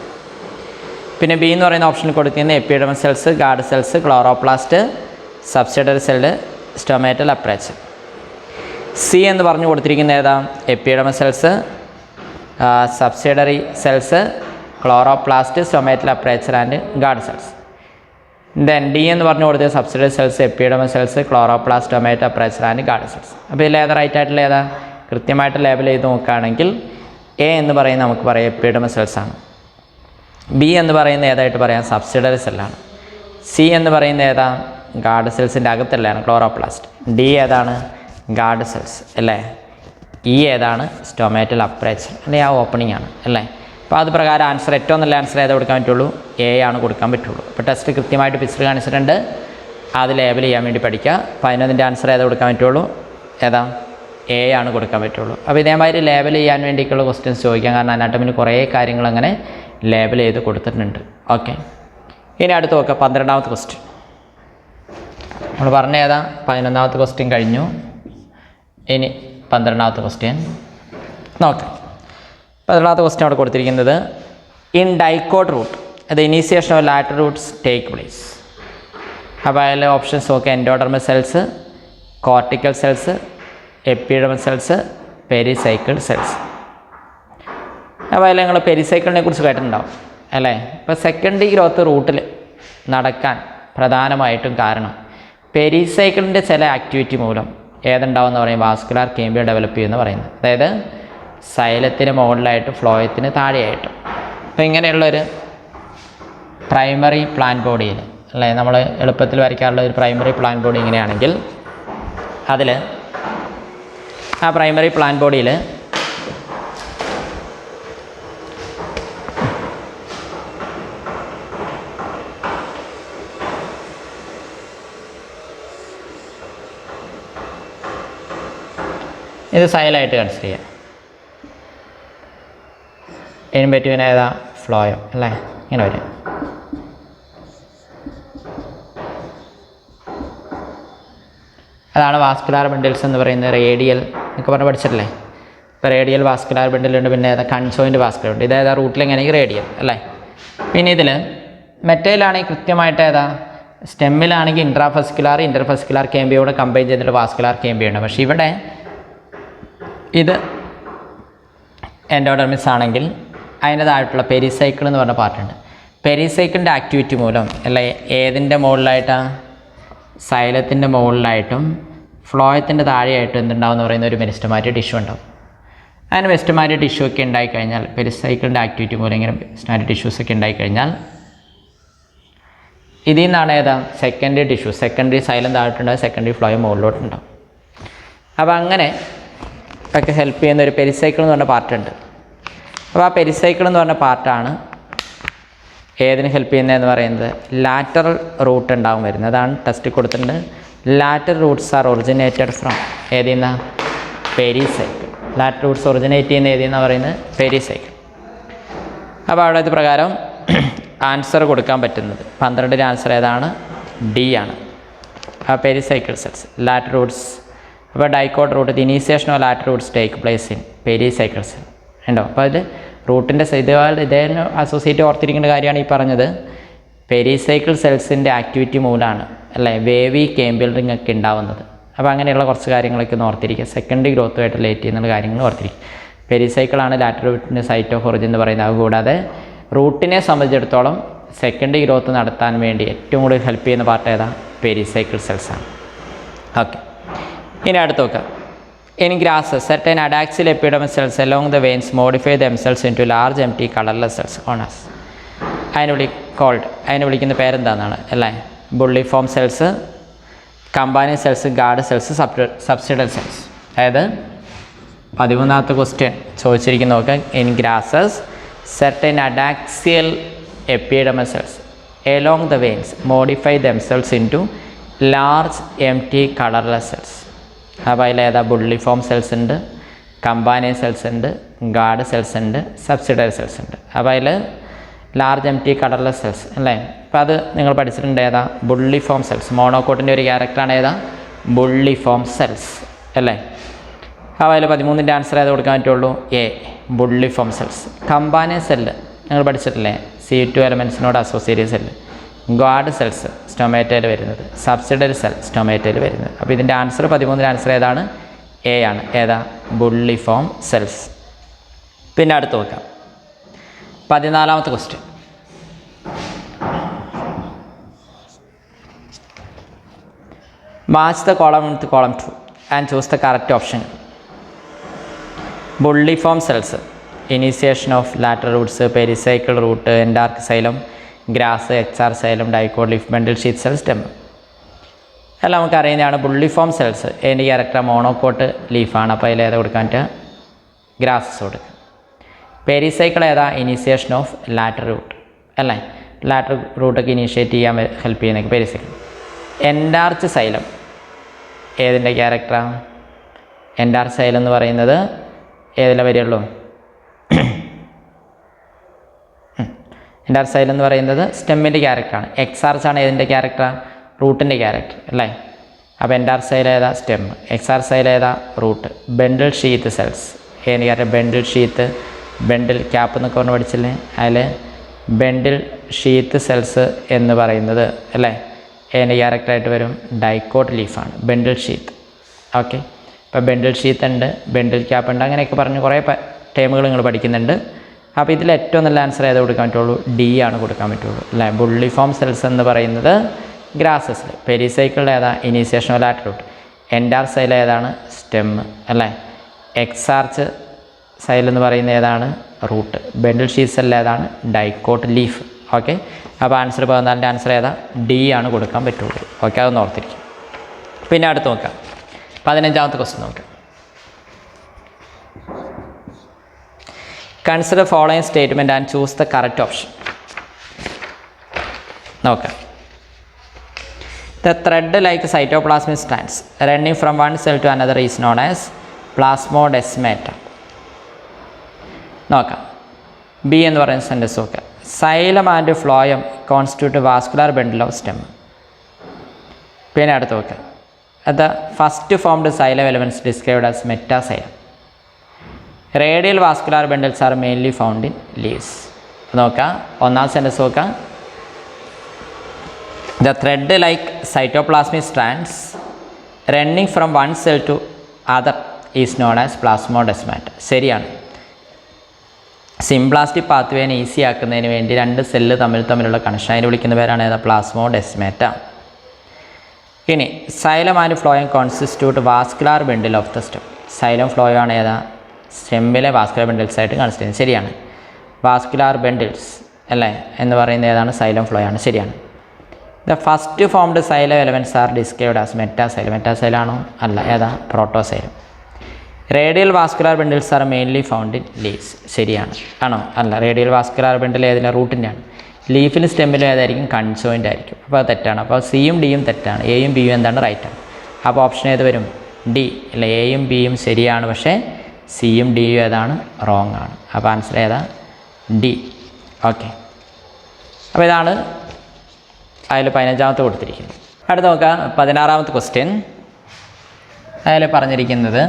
പിന്നെ ബി എന്ന് പറയുന്ന ഓപ്ഷനിൽ കൊടുത്തിരിക്കുന്നത് epidermis cells, guard cells, chloroplast, subsidiary cell, stomatal apparatus. C എന്ന് പറഞ്ഞു കൊടുത്തിരിക്കുന്ന ഏതാ? Epidermis cells, subsidiary cells, chloroplast, stomatal apparatus and guard cells. Then D എന്ന് പറഞ്ഞു കൊടുത്തത് subsidiary cells, epidermis cells, chloroplast, stomatal apparatus and guard cells. അപ്പോൾ ഇതിൽ ഏതാ റൈറ്റ് ആയിട്ടുള്ള ഏതാ? കൃത്യമായിട്ട് ലേബൽ ചെയ്ത് നോക്കുകയാണെങ്കിൽ എ എന്ന് പറയുന്നത് നമുക്ക് പറയാം എപ്പിഡെർമസ് സെൽസ് ആണ്. ബി എന്ന് പറയുന്നത് ഏതായിട്ട് പറയാം? സബ്സിഡറി സെല്ലാണ്. സി എന്ന് പറയുന്നത് ഏതാ? ഗാർഡ് സെൽസിൻ്റെ അകത്തുള്ളതാണ് ക്ലോറോപ്ലാസ്റ്റ്. ഡി ഏതാണ്? ഗാർഡ് സെൽസ് അല്ലേ. ഇ ഏതാണ്? സ്റ്റൊമാറ്റൽ അപ്പാരറ്റസ് അല്ലെ, ആ ഓപ്പണിംഗ് ആണ് അല്ലേ. അപ്പോൾ അത് പ്രകാരം ആൻസർ ഏറ്റവും നല്ല ആൻസർ ഏതാ കൊടുക്കാൻ പറ്റുള്ളൂ? എ ആണ് കൊടുക്കാൻ പറ്റുള്ളൂ. അപ്പോൾ ടെസ്റ്റ് കൃത്യമായിട്ട് പിക്ചർ കാണിച്ചിട്ടുണ്ട്, അത് ലേബൽ ചെയ്യാൻ വേണ്ടി പഠിക്കുക. 11ൻ്റെ ആൻസർ ഏതാ കൊടുക്കാൻ പറ്റുള്ളൂ? ഏതാ? എ ആണ് കൊടുക്കാൻ പറ്റുള്ളൂ. അപ്പോൾ ഇതേമാതിരി ലേബൽ ചെയ്യാൻ വേണ്ടിയിട്ടുള്ള ക്വസ്റ്റ്യൻസ് ചോദിക്കാം, കാരണം അനാട്ടമിൽ കുറേ കാര്യങ്ങൾ അങ്ങനെ ലേബൽ ചെയ്ത് കൊടുത്തിട്ടുണ്ട്. ഓക്കെ, ഇനി അടുത്ത് നോക്കാം 12ാമത്തെ ക്വസ്റ്റ്യൻ. നമ്മൾ പറഞ്ഞ ഏതാ? 11ാമത്തെ ക്വസ്റ്റ്യൻ കഴിഞ്ഞു. ഇനി 12ാമത്തെ ക്വസ്റ്റ്യൻ നോക്കാം. 12ാമത്തെ ക്വസ്റ്റ്യൻ അവിടെ കൊടുത്തിരിക്കുന്നത് in dicot root the initiation of lateral roots take place. അപ്പോൾ അതിൽ ഓപ്ഷൻസ് നോക്കുക: endodermis cells, cortical cells, epidermis cells, pericycle cells. അപ്പോൾ അതിൽ നിങ്ങൾ പെരിസൈക്കിളിനെ കുറിച്ച് കേട്ടിട്ടുണ്ടാവും അല്ലേ. ഇപ്പോൾ സെക്കൻഡറി ഗ്രോത്ത് റൂട്ടിൽ നടക്കാൻ പ്രധാനമായിട്ടും കാരണം പെരിസൈക്കിളിൻ്റെ ചില ആക്ടിവിറ്റി മൂലം ഏതുണ്ടാവുമെന്ന് പറയും? വാസ്കുലാർ കേംബിയം ഡെവലപ്പ് ചെയ്യുമെന്ന് പറയുന്നത്. അതായത് സൈലത്തിന് മുകളിലായിട്ട് ഫ്ലോയത്തിന് താഴെയായിട്ട്. അപ്പോൾ ഇങ്ങനെയുള്ളൊരു പ്രൈമറി പ്ലാന്റ് ബോഡിയിൽ അല്ലേ, നമ്മൾ എളുപ്പത്തിൽ വരയ്ക്കാറുള്ള ഒരു പ്രൈമറി പ്ലാന്റ് ബോഡി ഇങ്ങനെയാണെങ്കിൽ അതിൽ ആ പ്രൈമറി പ്ലാന്റ് ബോഡിയിൽ ഇത് സൈലായിട്ട് കൺസിഡർ ചെയ്യാം. ഇതിന് പറ്റി ഏതാ? ഫ്ലോയം അല്ലേ, ഇങ്ങനെ വരും. അതാണ് വാസ്കുലാർ ബണ്ടിൽസ് എന്ന് പറയുന്നത്. റേഡിയൽ എന്നൊക്കെ പറഞ്ഞ് പഠിച്ചിട്ടില്ലേ. ഇപ്പോൾ റേഡിയൽ വാസ്കുലാർ ബണ്ടിലുണ്ട്, പിന്നെ ഏതാ? കൺസോയിൻ്റ് വാസ്കുലർ ഉണ്ട്. ഇതേതാ? റൂട്ടിൽ എങ്ങനെയെങ്കിൽ റേഡിയൽ അല്ലേ. പിന്നെ ഇതിൽ മെറ്റയിലാണെങ്കിൽ കൃത്യമായിട്ട് ഏതാ? സ്റ്റെമ്മിലാണെങ്കിൽ ഇൻ്റർഫസ്കുലാർ കേംബിയോടെ കമ്പൈൻ ചെയ്തിട്ട് വാസ്കുലാർ കേംബിയുണ്ട്. പക്ഷേ ഇവിടെ ഇത് എൻഡോഡെർമിസ് ആണെങ്കിൽ അതിൻ്റെതായിട്ടുള്ള പെരിസൈക്കിൾ എന്ന് പറഞ്ഞ പാർട്ടുണ്ട്. പെരിസൈക്കിളിൻ്റെ ആക്ടിവിറ്റി മൂലം അല്ല ഏതിൻ്റെ മുകളിലായിട്ടാണ്? സൈലത്തിൻ്റെ മുകളിലായിട്ടും ഫ്ലോയത്തിൻ്റെ താഴെയായിട്ടും എന്തുണ്ടാവും എന്ന് പറയുന്ന ഒരു മെരിസ്റ്റമാറ്റിക് ടിഷ്യൂ ഉണ്ടാവും. അങ്ങനെ മെരിസ്റ്റമാറ്റിക് ടിഷ്യൂ ഒക്കെ ഉണ്ടായിക്കഴിഞ്ഞാൽ പെരിസൈക്കിളിൻ്റെ ആക്ടിവിറ്റി മൂലം ഇങ്ങനെ മെരിസ്റ്റമാറ്റിക് ടിഷ്യൂസ് ഒക്കെ ഉണ്ടായിക്കഴിഞ്ഞാൽ ഇതിൽ നിന്നാണ് ഏതാ? സെക്കൻഡറി ടിഷ്യൂ, സെക്കൻഡറി സൈലം താഴോട്ടുണ്ടാവും, സെക്കൻഡറി ഫ്ലോയം മുകളിലോട്ടുണ്ടാവും. അപ്പോൾ അങ്ങനെ ഒക്കെ ഹെൽപ്പ് ചെയ്യുന്ന ഒരു പെരിസൈക്കിൾ എന്ന് പറഞ്ഞ പാർട്ടുണ്ട്. അപ്പോൾ ആ പെരിസൈക്കിൾ എന്ന് പറഞ്ഞ പാർട്ടാണ് ഏതിന് ഹെൽപ്പ് ചെയ്യുന്നതെന്ന് പറയുന്നത് ലാറ്ററൽ റൂട്ട് ഉണ്ടാവും വരുന്നത്. അതാണ് ടെസ്റ്റ് കൊടുത്തിട്ടുണ്ട്. Lateral roots are originated from ഏതിൽ പെരിസൈക്കിൾ. ലാറ്ററൽ റൂട്ട്സ് ഒറിജിനേറ്റ് ചെയ്യുന്ന ഏതിൽ നിന്നാണ് പറയുന്നത് പെരിസൈക്കിൾ. അപ്പോൾ അവിടെ ഇത് പ്രകാരം ആൻസർ കൊടുക്കാൻ പറ്റുന്നത് 12ൻ്റെ ആൻസർ ഏതാണ്? ഡി ആണ്. ആ പെരിസൈക്കിൾ സെൽസ് ലാറ്ററൽ റൂട്ട്സ്. അപ്പോൾ dicot root the initiation of lateral roots take place in pericycle cell ഉണ്ടോ. അപ്പോൾ ഇത് റൂട്ടിൻ്റെ ഇതേ അസോസിയേറ്റ് ഓർത്തിരിക്കേണ്ട കാര്യമാണ് ഈ പറഞ്ഞത്. പെരിസൈക്കിൾ സെൽസിൻ്റെ ആക്ടിവിറ്റി മൂലമാണ് അല്ലേ വേവി കേമ്പിൾ റിംഗ് ഒക്കെ ഉണ്ടാവുന്നത്. അപ്പോൾ അങ്ങനെയുള്ള കുറച്ച് കാര്യങ്ങളൊക്കെ ഒന്ന് ഓർത്തിരിക്കുക. സെക്കൻഡറി ഗ്രോത്തുമായിട്ട് റിലേറ്റ് ചെയ്യുന്ന കാര്യങ്ങൾ ഓർത്തിരിക്കുക. പെരിസൈക്കിളാണ് ലാറ്ററൽ റൂട്ടിൻ്റെ സൈറ്റ് ഓഫ് ഒറിജിൻ എന്ന് പറയുന്നത്. അതുകൂടാതെ റൂട്ടിനെ സംബന്ധിച്ചിടത്തോളം സെക്കൻഡറി ഗ്രോത്ത് നടത്താൻ വേണ്ടി ഏറ്റവും കൂടുതൽ ഹെൽപ്പ് ചെയ്യുന്ന പാർട്ട് ഏതാ? പെരിസൈക്കിൾ സെൽസാണ്. ഓക്കെ, ഇനി അടുത്ത് നോക്കാം. In grasses certain adaxial epidermal cells along the veins modify themselves into large empty colorless cells known as അതിനെ വിളിക്കുന്ന പേരെന്താണെന്നാണ് അല്ലേ? Bulliform cells, companion cells, guard cells, subsidiary cells. അതായത് 13ാമത്തെ ക്വസ്റ്റ്യൻ ചോദിച്ചിരിക്കുന്ന നോക്കാം. In grasses certain adaxial epidermal cells along the veins modify themselves into large empty colorless cells. അപ്പോൾ അതിലേതാ? Bulliform cells ഉണ്ട്, കമ്പാനിയൻ സെൽസ് ഉണ്ട്, ഗാർഡ് സെൽസ് ഉണ്ട്, subsidiary cells ഉണ്ട്. അപ്പോൾ അതിൽ ലാർജ് എംപ്റ്റി കളർലെസ് സെൽസ് അല്ലേ? അപ്പോൾ അത് നിങ്ങൾ പഠിച്ചിട്ടുണ്ട്. ഏതാ? Bulliform cells. മോണോക്കോട്ടിൻ്റെ ഒരു ക്യാരക്ടറാണ് ഏതാ? ബുള്ളിഫോം സെൽസ് അല്ലേ? അപ്പോൾ അതിൽ 13ൻ്റെ ആൻസർ ഏത് കൊടുക്കാൻ പറ്റുള്ളൂ? A, bulliform cells. Companion cell നിങ്ങൾ പഠിച്ചിട്ടില്ലേ? C2 എലമെൻസിനോട് അസോസിയേറ്റ് സെല്ല്. ഗാർഡ് സെൽസ് സ്റ്റൊമാറ്റയിൽ വരുന്നത്, സബ്സിഡറി സെൽ സ്റ്റൊമാറ്റയിൽ വരുന്നത്. അപ്പോൾ ഇതിൻ്റെ ആൻസർ 13ൻ്റെ ആൻസർ ഏതാണ്? എ ആണ്. ഏതാ? Bulliform cells. പിന്നെ അടുത്ത് നോക്കാം 14ാമത്തെ question. Match the column with column 2 and choose the correct option. Bulliform cells, initiation of lateral roots, pericycle root, endarch xylem, grass, exarch xylem, dicot leaf, bundle sheath cell, stem. എല്ലാം നമുക്ക് അറിയുന്നതാണ്. Bulliform cells എൻ്റെ character monocot ലീഫാണ്. അപ്പോൾ അതിൽ ഏതാ കൊടുക്കാൻ പറ്റുക? Grasses കൊടുക്കുക. പെരിസൈക്കിൾ ഏതാ? ഇനീസിയേഷൻ ഓഫ് ലാറ്ററൽ റൂട്ട് അല്ലേ? ലാറ്ററൽ റൂട്ടൊക്കെ ഇനീഷ്യേറ്റ് ചെയ്യാൻ ഹെൽപ്പ് ചെയ്യുന്ന പെരിസൈക്കിൾ. എൻഡാർച്ച് സൈലം ഏതിൻ്റെ ക്യാരക്ടറാണ്? എൻഡാർച്ച് സൈലം എന്ന് പറയുന്നത് ഏതിലെ വരെയുള്ളൂ? എൻഡാർച്ച് സൈലം എന്ന് പറയുന്നത് സ്റ്റെമ്മിൻ്റെ ക്യാരക്ടറാണ്. എക്സാർച്ചാണ് ഏതിൻ്റെ ക്യാരക്ടർ? റൂട്ടിൻ്റെ ക്യാരക്ടർ അല്ലേ? അപ്പോൾ എൻഡാർച്ച് സൈലം ഏതാ? സ്റ്റെം. എക്സാർച്ച് സൈലം ഏതാ? റൂട്ട്. ബണ്ടിൽ ഷീത്ത് സെൽസ് ഏതിൻ്റെ ക്യാരക്ടർ? ബണ്ടിൽ ഷീത്ത്, ബണ്ടിൽ ക്യാപ്പ് എന്നൊക്കെ പറഞ്ഞ് പഠിച്ചില്ലേ? അതിൽ ബണ്ടിൽ ഷീത്ത് സെൽസ് എന്ന് പറയുന്നത് അല്ലേ ഏതിൻ്റെ ക്യാരക്ടറായിട്ട് വരും? ഡൈക്കോട്ട് ലീഫാണ് ബണ്ടിൽ ഷീത്ത്. ഓക്കെ, ഇപ്പോൾ ബണ്ടിൽ ഷീത്ത് ഉണ്ട്, ബണ്ടിൽ ക്യാപ്പ് ഉണ്ട്, അങ്ങനെയൊക്കെ പറഞ്ഞ് കുറേ ടേമുകൾ നിങ്ങൾ പഠിക്കുന്നുണ്ട്. അപ്പോൾ ഇതിൽ ഏറ്റവും നല്ല ആൻസർ ഏത് കൊടുക്കാൻ പറ്റുള്ളൂ? ഡി ആണ് കൊടുക്കാൻ പറ്റുള്ളൂ അല്ലേ? ബുള്ളിഫോം സെൽസ് എന്ന് പറയുന്നത് ഗ്രാസസിൽ. പെരിസൈക്കിളിൽ ഏതാ? Initiation of lateral root. Endarch xylem ഏതാണ്? സ്റ്റെം അല്ലേ? എക്സാർച്ച് സൈൽ എന്ന് പറയുന്നത് ഏതാണ്? റൂട്ട്. ബണ്ടിൽ ഷീറ്റ് സെൽ ഏതാണ്? Dicot leaf. ഓക്കെ, അപ്പോൾ ആൻസർ 14ൻ്റെ ആൻസർ ഏതാ? ഡി ആണ് കൊടുക്കാൻ പറ്റുള്ളൂ. ഓക്കെ, അതൊന്ന് ഓർത്തിരിക്കും. പിന്നെ അടുത്ത് നോക്കാം 15ാമത്തെ ക്വസ്റ്റ്യൻ നോക്കാം. Consider following statement and choose the correct option. നോക്കാം. The thread like cytoplasmic strands running from one cell to another is known as plasmodesmata. നോക്കാം. ബി എന്ന് പറയുന്ന സെൻറ്റൻസ് നോക്കാം. Xylem and phloem constitute vascular bundle of stem. പിന്നെ അടുത്ത് നോക്കാം. The first formed xylem elements described as metaxylem. Radial vascular bundles are mainly found in leaves. നോക്കാം. ഒന്നാം sentence നോക്കാം. The thread like cytoplasmic strands running from one cell to other is known as plasmodesmata. ശരിയാണ്. Symplastic പാത്വേനെ easy ആക്കുന്നതിന് വേണ്ടി രണ്ട് cell തമ്മിലുള്ള connection അതിന് വിളിക്കുന്ന പേരാണ് ഏതാ? പ്ലാസ്മോഡെസ്മാറ്റ. ഇനി xylem and phloem constitute vascular bundle of the stem. Xylem phloem ആണ് ഏതാ? സ്റ്റെമ്മിലെ വാസ്കുലാർ ബണ്ടിൽസ് ആയിട്ട് കൺസിഡർ ചെയ്യുന്നത്. ശരിയാണ്. വാസ്കുലാർ ബണ്ടിൽസ് അല്ലേ എന്ന് പറയുന്നത് ഏതാണ്? സൈലം ഫ്ലോയം ആണ്. ശരിയാണ്. The first formed xylem elements are described as metaxylem. Metaxylem ആണോ? അല്ല. ഏതാ? Protoxylem. Radial vascular bundles are mainly found in leaves. ശരിയാണ്. ആണോ? അല്ല. റേഡിയൽ വാസ്കുലാർ ബണ്ടിൽ ഏതിൻ്റെ? റൂട്ടിൻ്റെ ആണ്. ലീഫിൽ സ്റ്റെമ്മിലും ഏതായിരിക്കും കൺജോയിൻ്റ് ആയിരിക്കും. അപ്പോൾ അത് തെറ്റാണ്. അപ്പോൾ സിയും ഡിയും തെറ്റാണ്, എയും ബിയും എന്താണ് റൈറ്റാണ്. അപ്പോൾ ഓപ്ഷൻ ഏത് വരും? ഡി. അല്ല, എയും ബിയും ശരിയാണ്, പക്ഷേ സിയും ഡിയും ഏതാണ്? റോങ് ആണ്. അപ്പോൾ ആൻസർ ഏതാ? ഡി. ഓക്കെ. അപ്പോൾ ഇതാണ് അതിൽ 15ാമത്തെ കൊടുത്തിരിക്കുന്നത്. അടുത്ത് നോക്കാം 16ാമത്തെ ക്വസ്റ്റ്യൻ. അതിൽ പറഞ്ഞിരിക്കുന്നത്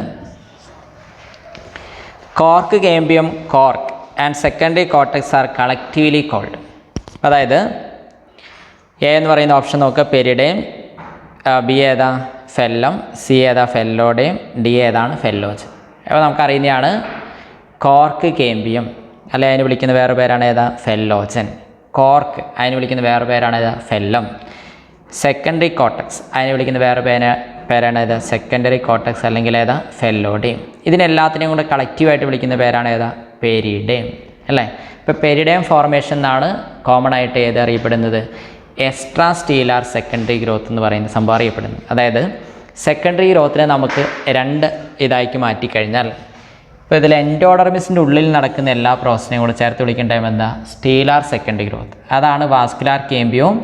cork, cambium, cork and secondary cortex are collectively called. അതായത് എ എന്ന് പറയുന്ന ഓപ്ഷൻ നോക്കുക, പെരിഡേം, ബി ഏതാ? ഫെല്ലം, സി ഏതാ? ഫെല്ലോഡേം, ഡി ഏതാണ്? ഫെല്ലോജൻ. അപ്പോൾ നമുക്കറിയുന്നതാണ് കോർക്ക്, കേമ്പിയം, അല്ലെ അതിന് വിളിക്കുന്ന വേറെ പേരാണ് ഏതാ? ഫെല്ലോജൻ. കോർക്ക് അതിന് വിളിക്കുന്ന വേറെ പേരാണ് ഏതാ? ഫെല്ലം. സെക്കൻഡറി കോർട്ടെക്സ് അതിന് വിളിക്കുന്ന വേറെ പേരാണ് ഏതാ? സെക്കൻഡറി കോർട്ടെക്സ് അല്ലെങ്കിൽ ഏതാ? ഫെല്ലോഡേം. ഇതിനെല്ലാത്തിനെയും കൂടെ കളക്റ്റീവായിട്ട് വിളിക്കുന്ന പേരാണ് ഏതാ? പെരിഡേം, അല്ലേ? ഇപ്പോൾ പെരിഡേം ഫോർമേഷൻ എന്നാണ് കോമൺ ആയിട്ട് ഏത് അറിയപ്പെടുന്നത്? എക്സ്ട്രാ സ്റ്റീലാർ സെക്കൻഡറി ഗ്രോത്ത് എന്ന് പറയുന്ന സംഭവം അറിയപ്പെടുന്നത്. അതായത് സെക്കൻഡറി ഗ്രോത്തിനെ നമുക്ക് രണ്ട് ഇതാക്കി മാറ്റിക്കഴിഞ്ഞാൽ, ഇപ്പോൾ ഇതിൽ എൻഡോഡെർമിസിൻ്റെ ഉള്ളിൽ നടക്കുന്ന എല്ലാ പ്രോസസ്സിനെയും കൂടെ ചേർത്ത് വിളിക്കേണ്ട എന്താ? Stelar secondary growth. അതാണ് വാസ്കുലാർ കേമ്പിയവും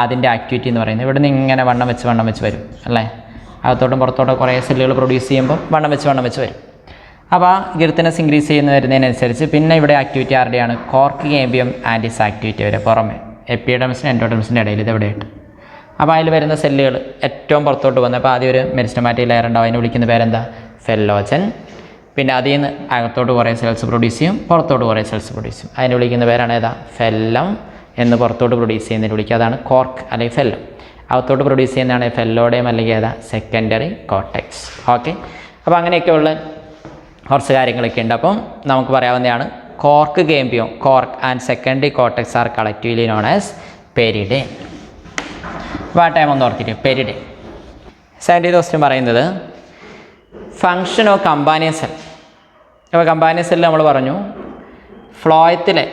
അതിൻ്റെ ആക്ടിവിറ്റി എന്ന് പറയുന്നത്. ഇവിടെ നിന്ന് ഇങ്ങനെ വണ്ണം വെച്ച് വരും, അല്ലേ? അകത്തോട്ടും പുറത്തോട്ടും കുറേ സെല്ലുകൾ പ്രൊഡ്യൂസ് ചെയ്യുമ്പോൾ വണ്ണം വെച്ച് വരും. അപ്പോൾ ആ ഗിർത്തനസ് ഇൻക്രീസ് ചെയ്യുന്ന വരുന്നതിനനുസരിച്ച് പിന്നെ ഇവിടെ ആക്ടിവിറ്റി ആരുടെയാണ്? കോർക്ക്, കേമ്പിയം ആൻറ്റീസ് ആക്ടിവിറ്റി വരെ പുറമെ എപ്പിഡെർമിസിനും എൻഡോഡെർമിസിൻ്റെ ഇടയിൽ ഇത് എവിടെയായിട്ട്. അപ്പോൾ അതിൽ വരുന്ന സെല്ലുകൾ ഏറ്റവും പുറത്തോട്ട് വന്ന്, അപ്പോൾ ആദ്യം ഒരു മെരിസ്റ്റമാറ്റിക് ലെയർ ഉണ്ടാവും, അതിന് വിളിക്കുന്ന പേരെന്താ? ഫെല്ലോജൻ. പിന്നെ അതിൽ നിന്ന് അകത്തോട്ട് കുറേ സെൽസ് പ്രൊഡ്യൂസ് ചെയ്യും, പുറത്തോട്ട് കുറേ സെൽസ് പ്രൊഡ്യൂസ് ചെയ്യും, അതിന് വിളിക്കുന്ന പേരാണ് ഏതാ? ഫെല്ലം എന്ന് പുറത്തോട്ട് പ്രൊഡ്യൂസ് ചെയ്യുന്നതിന് വിളിക്കുക, അതാണ് കോർക്ക് അല്ലെങ്കിൽ ഫെല്ലം. അകത്തോട്ട് പ്രൊഡ്യൂസ് ചെയ്യുന്നതാണ് ഫെല്ലോഡേം അല്ലെങ്കിൽ ഏതാ? Secondary cortex. ഓക്കെ. അപ്പോൾ അങ്ങനെയൊക്കെയുള്ള കുറച്ച് കാര്യങ്ങളൊക്കെ ഉണ്ട്. അപ്പം നമുക്ക് പറയാവുന്നതാണ് cork, cambium, cork and secondary cortex are collectively known as periderm. അപ്പോൾ ആ ടൈം ഒന്ന് ഓർത്തിട്ട് പെരിഡേം. 70th ക്വസ്റ്റ്യൻ പറയുന്നത് ഫങ്ഷൻ ഓഫ് കമ്പാനിയൻ സെൽ. അപ്പോൾ കമ്പാനിയൻ സെല്ല് നമ്മൾ പറഞ്ഞു ഫ്ലോയത്തിലെ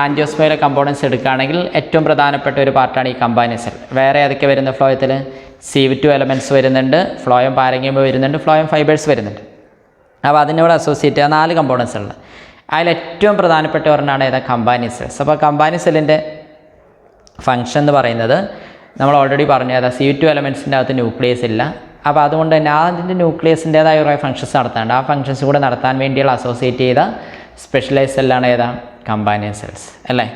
ആൻജിയോസ്പേമിലെ കമ്പോണൻസ് എടുക്കുകയാണെങ്കിൽ ഏറ്റവും പ്രധാനപ്പെട്ട ഒരു പാർട്ടാണ് ഈ കമ്പാനിയൻ സെൽ. വേറെ ഏതൊക്കെ വരുന്നത് ഫ്ലോയത്തിൽ? CV2 എലമെൻറ്റ്സ് വരുന്നുണ്ട്, ഫ്ലോയം പാരങ്കീമ വരുന്നുണ്ട്, ഫ്ലോയം ഫൈബേഴ്സ് വരുന്നുണ്ട്. അപ്പോൾ അതിനോട് അസോസിയേറ്റ് ചെയ്യുന്ന 4 കമ്പോണൻസ് ഉണ്ട്. അതിൽ ഏറ്റവും പ്രധാനപ്പെട്ട ഒരെണ്ണമാണ് ഏതാ? Companion cells. അപ്പോൾ കമ്പാനിയൻ സെല്ലിൻ്റെ ഫങ്ഷൻ എന്ന് പറയുന്നത് നമ്മൾ ഓൾറെഡി പറഞ്ഞു, ഏതാ? CV2 എലമെൻറ്റ്സിൻ്റെ അകത്ത് ന്യൂക്ലിയസ് ഇല്ല. അപ്പോൾ അതുകൊണ്ട് തന്നെ അതിൻ്റെ ന്യൂക്ലിയസിൻ്റേതായ കുറേ ഫങ്ഷൻസ് നടത്താനുണ്ട്. ആ ഫങ്ഷൻസ് കൂടെ നടത്താൻ വേണ്ടിയുള്ള അസോസിയേറ്റ് ചെയ്ത സ്പെഷ്യലൈസ് സെല്ലാണ് ഏതാ? കമ്പാനിയൻ സെൽസ്, അല്ലേ?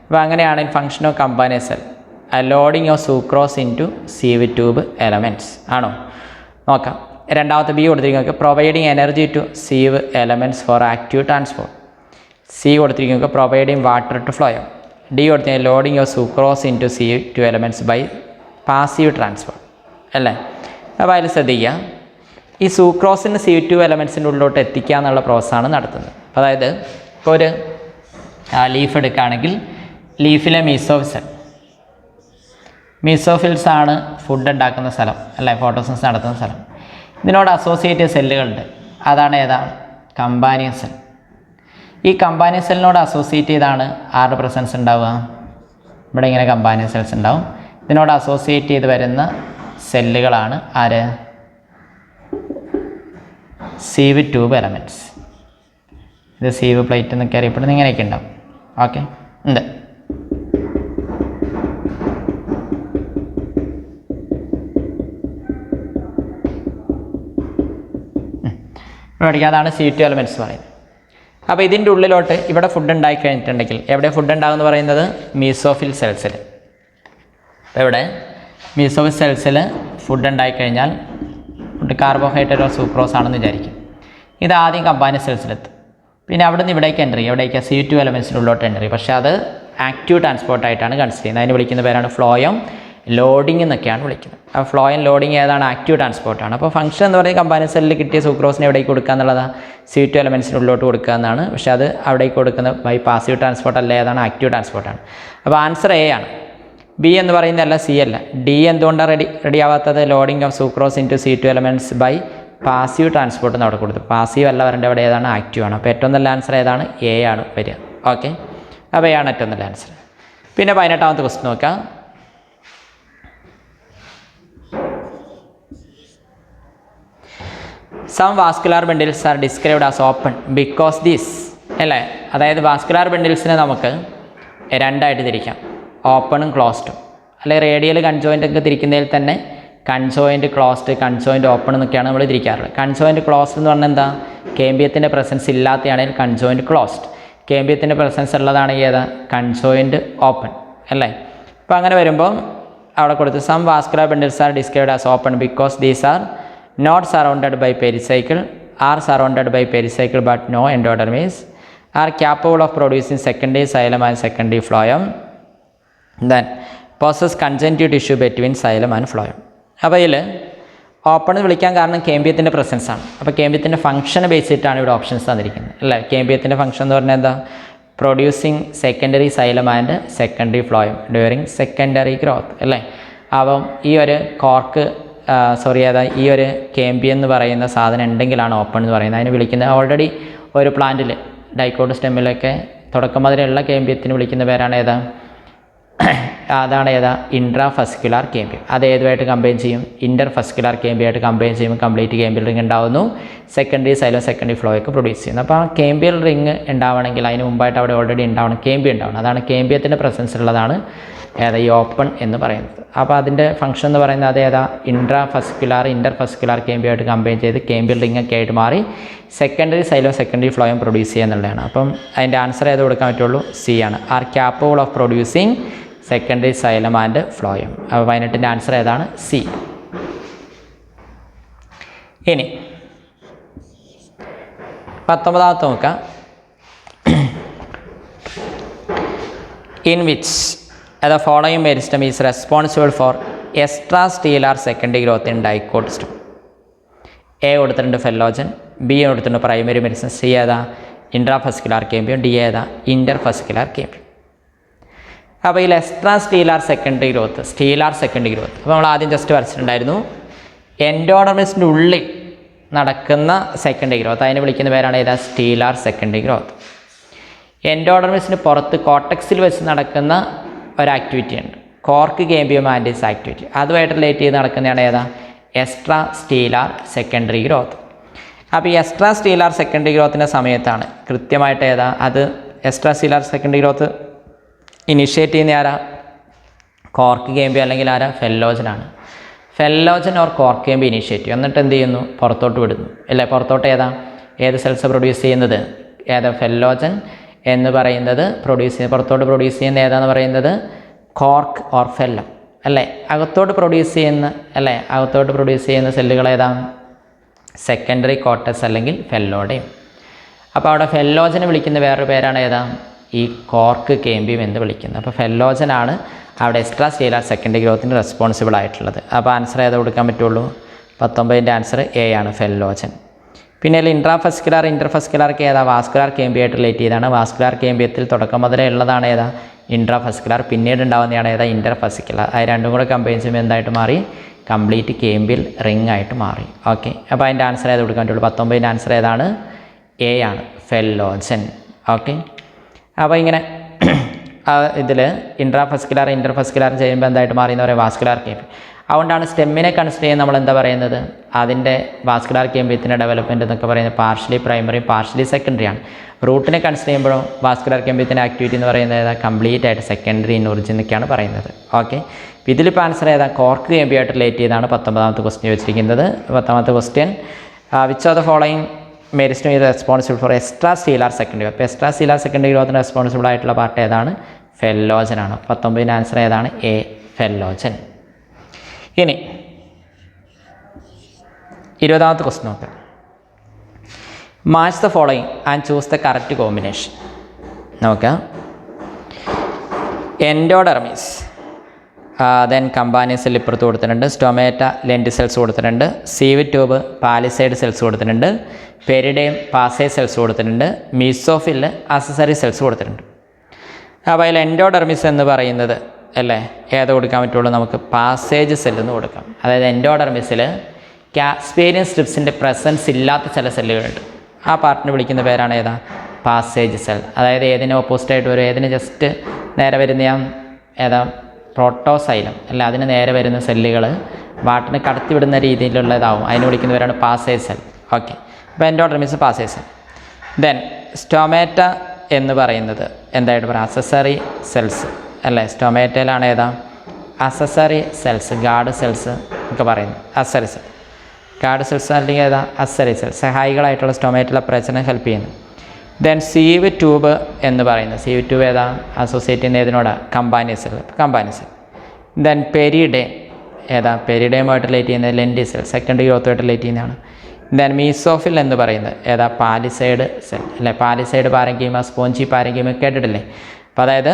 അപ്പോൾ അങ്ങനെയാണ് function of companion cell loading of sucrose into CV2 elements ആണോ? നോക്കാം. രണ്ടാമത്തെ ബി കൊടുത്തിരിക്കുന്നത് providing energy to sieve elements for active transport. C കൊടുത്തിരിക്കുന്നത് providing water to phloem. D കൊടുത്തിരിക്കുന്നത് loading of sucrose into CV2 elements by passive transport, അല്ലേ? അപ്പോൾ അതിൽ ശ്രദ്ധിക്കുക, ഈ സൂക്രോസിന് CV2 എലമെൻറ്റ്സിൻ്റെ ഉള്ളിലോട്ട് എത്തിക്കുക എന്നുള്ള പ്രോസസ്സാണ് നടത്തുന്നത്. അതായത് ഇപ്പോൾ ഒരു ലീഫ് എടുക്കുകയാണെങ്കിൽ ലീഫിലെ മീസോഫിൽസ് ആണ് ഫുഡ് ഉണ്ടാക്കുന്ന സ്ഥലം, അല്ലേ? ഫോട്ടോസിൻസ് നടത്തുന്ന സ്ഥലം. ഇതിനോട് അസോസിയേറ്റ് സെല്ലുകളുണ്ട്, അതാണ് ഏതാണ്? Companion cell. ഈ കമ്പാനിയൻ സെല്ലിനോട് അസോസിയേറ്റ് ചെയ്താണ് ആരുടെ പ്രസൻസ് ഉണ്ടാവുക? ഇവിടെ ഇങ്ങനെ കമ്പാനിയൻ സെൽസ് ഉണ്ടാവും. ഇതിനോട് അസോസിയേറ്റ് ചെയ്ത് വരുന്ന സെല്ലുകളാണ് ആര്? CV2 elements. ഇത് സീവ് പ്ലേറ്റ് എന്നൊക്കെ അറിയപ്പെടുന്നത് ഇങ്ങനെയൊക്കെ ഉണ്ടാവും. ഓക്കെ, ഉണ്ട്. അതാണ് CV2 എലമെൻറ്റ്സ് പറയുന്നത്. അപ്പോൾ ഇതിൻ്റെ ഉള്ളിലോട്ട് ഇവിടെ ഫുഡ് ഉണ്ടായി കഴിഞ്ഞിട്ടുണ്ടെങ്കിൽ എവിടെ ഫുഡ് ഉണ്ടാകും എന്ന് പറയുന്നത്? മീസോഫിൽ സെൽസിൽ. ഇവിടെ മീസോഫിൽ സെൽസിൽ ഫുഡ് ഉണ്ടായിക്കഴിഞ്ഞാൽ ഫുഡ് കാർബോഹൈഡ്രേറ്റോ സൂക്രോസ് ആണെന്ന് വിചാരിക്കും. ഇത് ആദ്യം കമ്പാനിയൻ സെൽസിലെത്തും. പിന്നെ അവിടെ നിന്ന് ഇവിടേക്ക് എൻ്റർ ചെയ്യും, എവിടേക്കാണ്? CV2 എലമെൻറ്റ്സിനുള്ളിലോട്ട് എൻ്റർ ചെയ്യും. പക്ഷേ അത് ആക്റ്റീവ് ട്രാൻസ്പോർട്ടായിട്ടാണ് കൺസിഡർ ചെയ്യുന്നത്. അതിന് വിളിക്കുന്ന പേരാണ് ഫ്ലോയം ലോഡിംഗ് എന്നൊക്കെയാണ് വിളിക്കുന്നത്. ആ ഫ്ലോയം ലോഡിംഗ് ഏതാണ്? ആക്റ്റീവ് ട്രാൻസ്പോർട്ടാണ്. അപ്പോൾ ഫംഗ്ഷൻ എന്ന് പറയുന്നത് കമ്പാനിയൻ സെല്ലിൽ കിട്ടിയ സൂക്രോസിനെ എവിടേക്ക് കൊടുക്കുക എന്നുള്ളതാണ്? CV2 എലമെൻറ്റ്സിനുള്ളിലോട്ട് കൊടുക്കുക എന്നാണ്. പക്ഷേ അത് അവിടേക്ക് കൊടുക്കുന്ന ബൈ പാസീവ് ട്രാൻസ്പോർട്ട് അല്ല, ഏതാണ്? ആക്റ്റീവ് ട്രാൻസ്പോർട്ടാണ്. അപ്പോൾ ആൻസർ എ ആണ്. ബി എന്ന് പറയുന്നതല്ല, സി അല്ല. ഡി എന്തുകൊണ്ടാണ് റെഡി ആവാത്തത്? Loading of sucrose into CV2 elements by passive transport എന്ന് അവിടെ കൊടുത്തു. പാസീവ് അല്ല വരേണ്ട, അവിടെ ഏതാണ്? ആക്റ്റീവ് ആണ്. അപ്പോൾ ഏറ്റവും നല്ല ആൻസർ ഏതാണ്? എ ആണ് വരിക. ഓക്കെ, അപ്പോൾ എ ആണ് ഏറ്റവും നല്ല ആൻസർ. പിന്നെ 18ാമത്തെ ക്വസ്റ്റ്യൻ നോക്കാം. Some vascular bundles are described as open because this, അല്ലേ? അതായത് വാസ്കുലാർ ബണ്ടിൽസിനെ നമുക്ക് രണ്ടായിട്ട് തിരിക്കാം. ഓപ്പണും ക്ലോസ്ഡും, അല്ലെങ്കിൽ റേഡിയൽ കൺജോയിൻ്റ് ഒക്കെ തിരിക്കുന്നതിൽ തന്നെ കൺജോയിൻ്റ് ക്ലോസ്ഡ്, കൺജോയിൻ്റ് ഓപ്പൺ എന്നൊക്കെയാണ് നമ്മൾ തിരിക്കാറുള്ളത്. കൺജോയിൻ്റ് ക്ലോസ്ഡ് എന്ന് പറഞ്ഞാൽ എന്താ? കേമ്പിയത്തിൻ്റെ പ്രസൻസ് ഇല്ലാത്തതാണെങ്കിൽ കൺജോയിൻ്റ് ക്ലോസ്ഡ്, കേമ്പിയത്തിൻ്റെ പ്രസൻസ് ഉള്ളതാണെങ്കിൽ ഏതാ? കൺജോയിൻ്റ് ഓപ്പൺ അല്ലേ? അപ്പോൾ അങ്ങനെ വരുമ്പോൾ അവിടെ കൊടുത്ത് some vascular bundles are described as open because these are not surrounded by pericycle, are surrounded by pericycle but no endodermis, are capable of producing secondary xylem and secondary phloem, then possess conjunctive tissue between xylem and phloem. അപ്പോൾ ഇതിൽ open എന്ന് വിളിക്കാൻ കാരണം കേമ്പിയത്തിൻ്റെ presence ആണ്. അപ്പോൾ കേമ്പിയത്തിൻ്റെ ഫംഗ്ഷനെ base ചെയ്തിട്ടാണ് ഇവിടെ ഓപ്ഷൻസ് തന്നിരിക്കുന്നത് അല്ലേ? കേമ്പിയത്തിൻ്റെ ഫംഗ്ഷൻ എന്ന് പറഞ്ഞാൽ എന്താ? Producing secondary xylem and secondary phloem during secondary growth അല്ലേ? അപ്പം ഈ ഒരു കോർക്ക് ഈ ഒരു കേമ്പിയം എന്ന് പറയുന്ന സാധനം ഉണ്ടെങ്കിലാണ് ഓപ്പൺ എന്ന് പറയുന്നത്. അതിന് വിളിക്കുന്നത് ഓൾറെഡി ഒരു പ്ലാന്റിൽ ഡൈക്കോട്ട് സ്റ്റെമ്മിലൊക്കെ തുടക്കം മുതലുള്ള കേമ്പിയത്തിന് വിളിക്കുന്ന പേരാണ് ഏതാ? അതാണ് ഏതാ? ഇൻട്രാഫസ്കുലാർ കേമ്പിയം. അത് ഏതുമായിട്ട് കമ്പൈൻ ചെയ്യും? ഇൻ്റർഫസ്കുലാർ കേമ്പിയായിട്ട് കമ്പൈൻ ചെയ്യുമ്പോൾ കംപ്ലീറ്റ് കേമ്പിയൽ റിംഗ് ഉണ്ടാവുന്നു, സെക്കൻഡറി സൈലം സെക്കൻഡറി ഫ്ലോ ഒക്കെ പ്രൊഡ്യൂസ് ചെയ്യുന്നു. അപ്പോൾ ആ കേമ്പിയൽ റിംഗ് ഉണ്ടാവണമെങ്കിൽ അതിന് മുമ്പായിട്ട് അവിടെ ഓൾറെഡി ഉണ്ടാവണം, കേമ്പിയം ഉണ്ടാവണം. അതാണ് കേമ്പിയത്തിൻ്റെ പ്രസൻസ് ഉള്ളതാണ് ഏതാ? ഈ ഓപ്പൺ എന്ന് പറയുന്നത്. അപ്പോൾ അതിൻ്റെ ഫംഗ്ഷൻ എന്ന് പറയുന്നത് അത് ഏതാ? ഇൻട്രാഫസ്കുലാർ ഇൻ്റർഫസ്കുലാർ കേമ്പിയായിട്ട് കമ്പൈൻ ചെയ്ത് കേമ്പിയൽ റിംഗ് ഒക്കെ ആയിട്ട് മാറി സെക്കൻഡറി സൈലം സെക്കൻഡറി ഫ്ലോയും പ്രൊഡ്യൂസ് ചെയ്യുക എന്നുള്ളതാണ്. അപ്പം അതിൻ്റെ ആൻസർ ഏത് കൊടുക്കാൻ പറ്റുള്ളൂ? സി ആണ്. Are capable of producing secondary xylem and phloem. അപ്പോൾ 18ൻ്റെ ആൻസർ ഏതാണ്? സി. ഇനി 19ാമത്തെ നോക്കാം. In which the following meristem is responsible for extrastellar secondary growth in dicot stem? A കൊടുത്തിട്ടുണ്ട് ഫെല്ലോജൻ, ബി കൊടുത്തിട്ടുണ്ട് പ്രൈമറി മെരിസ്റ്റം, സി ഏതാ? ഇൻട്രാഫസ്കുലാർ കേമ്പിയം, ഡി ഏതാ? ഇൻ്റർഫസ്കുലാർ കേമ്പിയം. അപ്പോൾ ഇതിൽ extra stelar secondary growth, stelar secondary growth അപ്പോൾ നമ്മൾ ആദ്യം ജസ്റ്റ് വരച്ചിട്ടുണ്ടായിരുന്നു. എൻഡോഡെർമിസിൻ്റെ ഉള്ളിൽ നടക്കുന്ന സെക്കൻഡറി ഗ്രോത്ത് അതിനെ വിളിക്കുന്ന പേരാണ് ഏതാ? Stelar secondary growth. എൻഡോഡെർമിസിന് പുറത്ത് കോട്ടക്സിൽ വെച്ച് നടക്കുന്ന ഒരു ആക്ടിവിറ്റി ഉണ്ട്, കോർക്ക് കേമ്പിയം ആൻറ്റീസ് ആക്ടിവിറ്റി. അതുമായിട്ട് റിലേറ്റ് ചെയ്ത് നടക്കുന്നതാണ് ഏതാ? Extra stelar secondary growth. അപ്പോൾ ഈ എക്സ്ട്രാ സ്റ്റീലാർ സെക്കൻഡറി ഗ്രോത്തിൻ്റെ സമയത്താണ് കൃത്യമായിട്ട് ഏതാ? അത് extra stelar secondary growth initiate ചെയ്യുന്ന ആരാ? കോർക്ക് കേമ്പിയം അല്ലെങ്കിൽ ആരാ? ഫെല്ലോജനാണ്. Phellogen or cork cambium initiate ചെയ്യും, എന്നിട്ട് എന്ത് ചെയ്യുന്നു? പുറത്തോട്ട് വിടുന്നു അല്ലേ? പുറത്തോട്ട് ഏതാ? ഏത് സെൽസ് പ്രൊഡ്യൂസ് ചെയ്യുന്നത്? ഏതാ? ഫെല്ലോജൻ എന്ന് പറയുന്നത് പ്രൊഡ്യൂസ് ചെയ്യുന്നത്, പുറത്തോട്ട് പ്രൊഡ്യൂസ് ചെയ്യുന്ന ഏതാന്ന് പറയുന്നത് കോർക്ക് ഓർ ഫെല്ലം അല്ലേ? അകത്തോട്ട് പ്രൊഡ്യൂസ് ചെയ്യുന്ന അല്ലേ? അകത്തോട്ട് പ്രൊഡ്യൂസ് ചെയ്യുന്ന സെല്ലുകൾ ഏതാണ്? സെക്കൻഡറി കോർട്ടക്സ് അല്ലെങ്കിൽ ഫെല്ലോഡയും. അപ്പോൾ അവിടെ ഫെല്ലോജനെ വിളിക്കുന്ന വേറൊരു പേരാണ് ഏതാ? ഈ കോർക്ക് കേമ്പിയം എന്ന് വിളിക്കുന്നത്. അപ്പോൾ ഫെല്ലോജനാണ് അവിടെ എക്സ്ട്രാ സ്റ്റീലാർ സെക്കൻഡറി ഗ്രോത്തിന് റെസ്പോൺസിബിൾ ആയിട്ടുള്ളത്. അപ്പോൾ ആൻസർ ഏതാ കൊടുക്കാൻ പറ്റുള്ളൂ? 19ൻ്റെ ആൻസർ എ ആണ്, ഫെല്ലോജൻ. പിന്നെ ഇൻട്രാഫസ്കുലാർ ഇൻ്റർഫസ്കുലാർക്ക് ഏതാ? വാസ്കുലാർ കേമ്പിയായിട്ട് റിലേറ്റ് ചെയ്താണ്. വാസ്കുലാർ കേമ്പിയത്തിൽ തുടക്കം മുതലേ ഉള്ളതാണ് ഏതാ? ഇൻട്രാഫസ്കുലാർ. പിന്നീട് ഉണ്ടാകുന്നതാണ് ഏതാ? ഇൻ്റർഫസ്കുലാർ. അത് രണ്ടും കൂടെ കമ്പൈൻ ചെയ്യുമ്പോൾ എന്തായിട്ട് മാറി? കംപ്ലീറ്റ് കേമ്പിയൽ റിംഗ് ആയിട്ട് മാറി. ഓക്കെ, അപ്പോൾ അതിൻ്റെ ആൻസർ ഏത് കൊടുക്കാൻ പറ്റുള്ളൂ? 19ൻ്റെ ആൻസർ ഏതാണ്? എ ആണ്, ഫെല്ലോജൻ. ഓക്കെ, അപ്പോൾ ഇങ്ങനെ ഇതിൽ ഇൻട്രാഫസ്കുലാർ ഇൻ്റർഫസ്കുലാർ ചെയ്യുമ്പോൾ എന്തായിട്ട് മാറി എന്ന് പറയുക? Vascular cambium. അതുകൊണ്ടാണ് സ്റ്റെമ്മിനെ കൺസിഡർ ചെയ്യുന്നത് നമ്മൾ എന്താ പറയുന്നത്? അതിൻ്റെ വാസ്കുലാർ കേമ്പിയത്തിൻ്റെ ഡെവലപ്മെൻറ്റ് എന്നൊക്കെ പറയുന്നത് പാർഷ്യലി പ്രൈമറി പാർഷ്യലി സെക്കൻഡറി ആണ്. റൂട്ടിനെ കൺസിഡർ ചെയ്യുമ്പോഴും വാസ്കുലാർ കേമ്പിയത്തിൻ്റെ ആക്ടിവിറ്റി എന്ന് പറയുന്നത് ഏതാ? കംപ്ലീറ്റ് ആയിട്ട് സെക്കൻഡറി ഇൻ ഒറിജിൻ എന്നൊക്കെയാണ് പറയുന്നത്. ഓക്കെ, ഇതിലിപ്പോൾ ആൻസർ ഏതാ? കോർക്ക് കേമ്പിയായിട്ട് റിലേറ്റ് ചെയ്താണ് 19ാമത്തെ ക്വസ്റ്റ്യൻ ചോദിച്ചിരിക്കുന്നത്. 10ാമത്തെ question, which of the following meristem is responsible for extra stelar secondary. അപ്പോൾ എക്സ്ട്രാ സ്റ്റീലാർ സെക്കൻഡറി ഗ്രോത്തിന് റെസ്പോൺസിബിൾ ആയിട്ടുള്ള പാർട്ട് ഏതാണ്? ഫെല്ലോജനാണ്. 19ൻ്റെ ആൻസർ ഏതാണ്? A, phellogen. ഇനി 20ാമത്തെ ക്വസ്റ്റ്യൻ നോക്കാം. Match the following and choose the correct combination. നോക്കാം. എൻഡോഡെർമിസ്, ദെൻ കമ്പാനിയൻ സെൽ ഇപ്പുറത്ത് കൊടുത്തിട്ടുണ്ട്, സ്റ്റൊമേറ്റ ലെൻറ്റിസെൽസ് കൊടുത്തിട്ടുണ്ട്, സീവ് ട്യൂബ് പാലിസൈഡ് സെൽസ് കൊടുത്തിട്ടുണ്ട്, പെരിഡേം പാസേജ് സെൽസ് കൊടുത്തിട്ടുണ്ട്, മീസോഫിൽ അസസറി സെൽസ് കൊടുത്തിട്ടുണ്ട്. അപ്പോൾ അതിൽ എൻഡോഡെർമിസ് എന്ന് പറയുന്നത് അല്ലേ ഏത് കൊടുക്കാൻ പറ്റുള്ളൂ? നമുക്ക് പാസേജ് സെല്ലെന്ന് കൊടുക്കാം. അതായത് എൻഡോഡെർമിസിൽ കാസ്പേരിയൻ സ്ട്രിപ്സിൻ്റെ പ്രസൻസ് ഇല്ലാത്ത ചില സെല്ലുകളുണ്ട്. ആ പാർട്ടിനെ വിളിക്കുന്ന പേരാണ് ഏതാ? Passage cell. അതായത് ഏതിന് ഓപ്പോസിറ്റായിട്ട് വരും? ഏതിന് ജസ്റ്റ് നേരെ വരുന്ന ഏതാ? പ്രോട്ടോസൈലം അല്ല, അതിന് നേരെ വരുന്ന സെല്ലുകൾ വാട്ടിനെ കടത്തിവിടുന്ന രീതിയിലുള്ളതാവും. അതിന് വിളിക്കുന്ന പേരാണ് പാസേജ് സെൽ. ഓക്കെ, അപ്പോൾ എൻഡോഡെർമിസ് പാസേജ് സെൽ. ദെൻ സ്റ്റൊമേറ്റ എന്ന് പറയുന്നത് എന്തായിട്ട് പറയാം? അസസറി സെൽസ് അല്ലേ? സ്റ്റൊമാറ്റയിലാണ് ഏതാ അസസറി സെൽസ്, ഗാർഡ് സെൽസ് ഒക്കെ പറയുന്നത്. അസറി സെൽ, ഗാർഡ് സെൽസ് അല്ലെങ്കിൽ ഏതാ അസറി സെൽ, സഹായികളായിട്ടുള്ള സ്റ്റൊമാറ്റൽ അപ്പറേച്ചറിനെ ഹെൽപ്പ് ചെയ്യുന്നു. ദെൻ സീവ് ട്യൂബ് എന്ന് പറയുന്നത്, സീവ് ട്യൂബ് ഏതാ അസോസിയേറ്റ് ചെയ്യുന്ന ഏതിനോടാ കമ്പാനിയ സെൽ, കമ്പാനിയ സെൽ. ദെൻ പെരിഡേ ഏതാ പെരിഡേയുമായിട്ട് റിലേറ്റ് ചെയ്യുന്നത് ലെൻറ്റിസെൽ, സെക്കൻഡറി ഗ്രോത്തുമായിട്ട് റിലേറ്റ് ചെയ്യുന്നതാണ്. ദെൻ മീസോഫിൽ എന്ന് പറയുന്നത് ഏതാ പാലിസൈഡ് സെൽ അല്ലേ? പാലിസൈഡ് പാരങ്കീമ, സ്പോഞ്ചി പാരങ്കീമ കേട്ടിട്ടില്ലേ? അപ്പോൾ അതായത്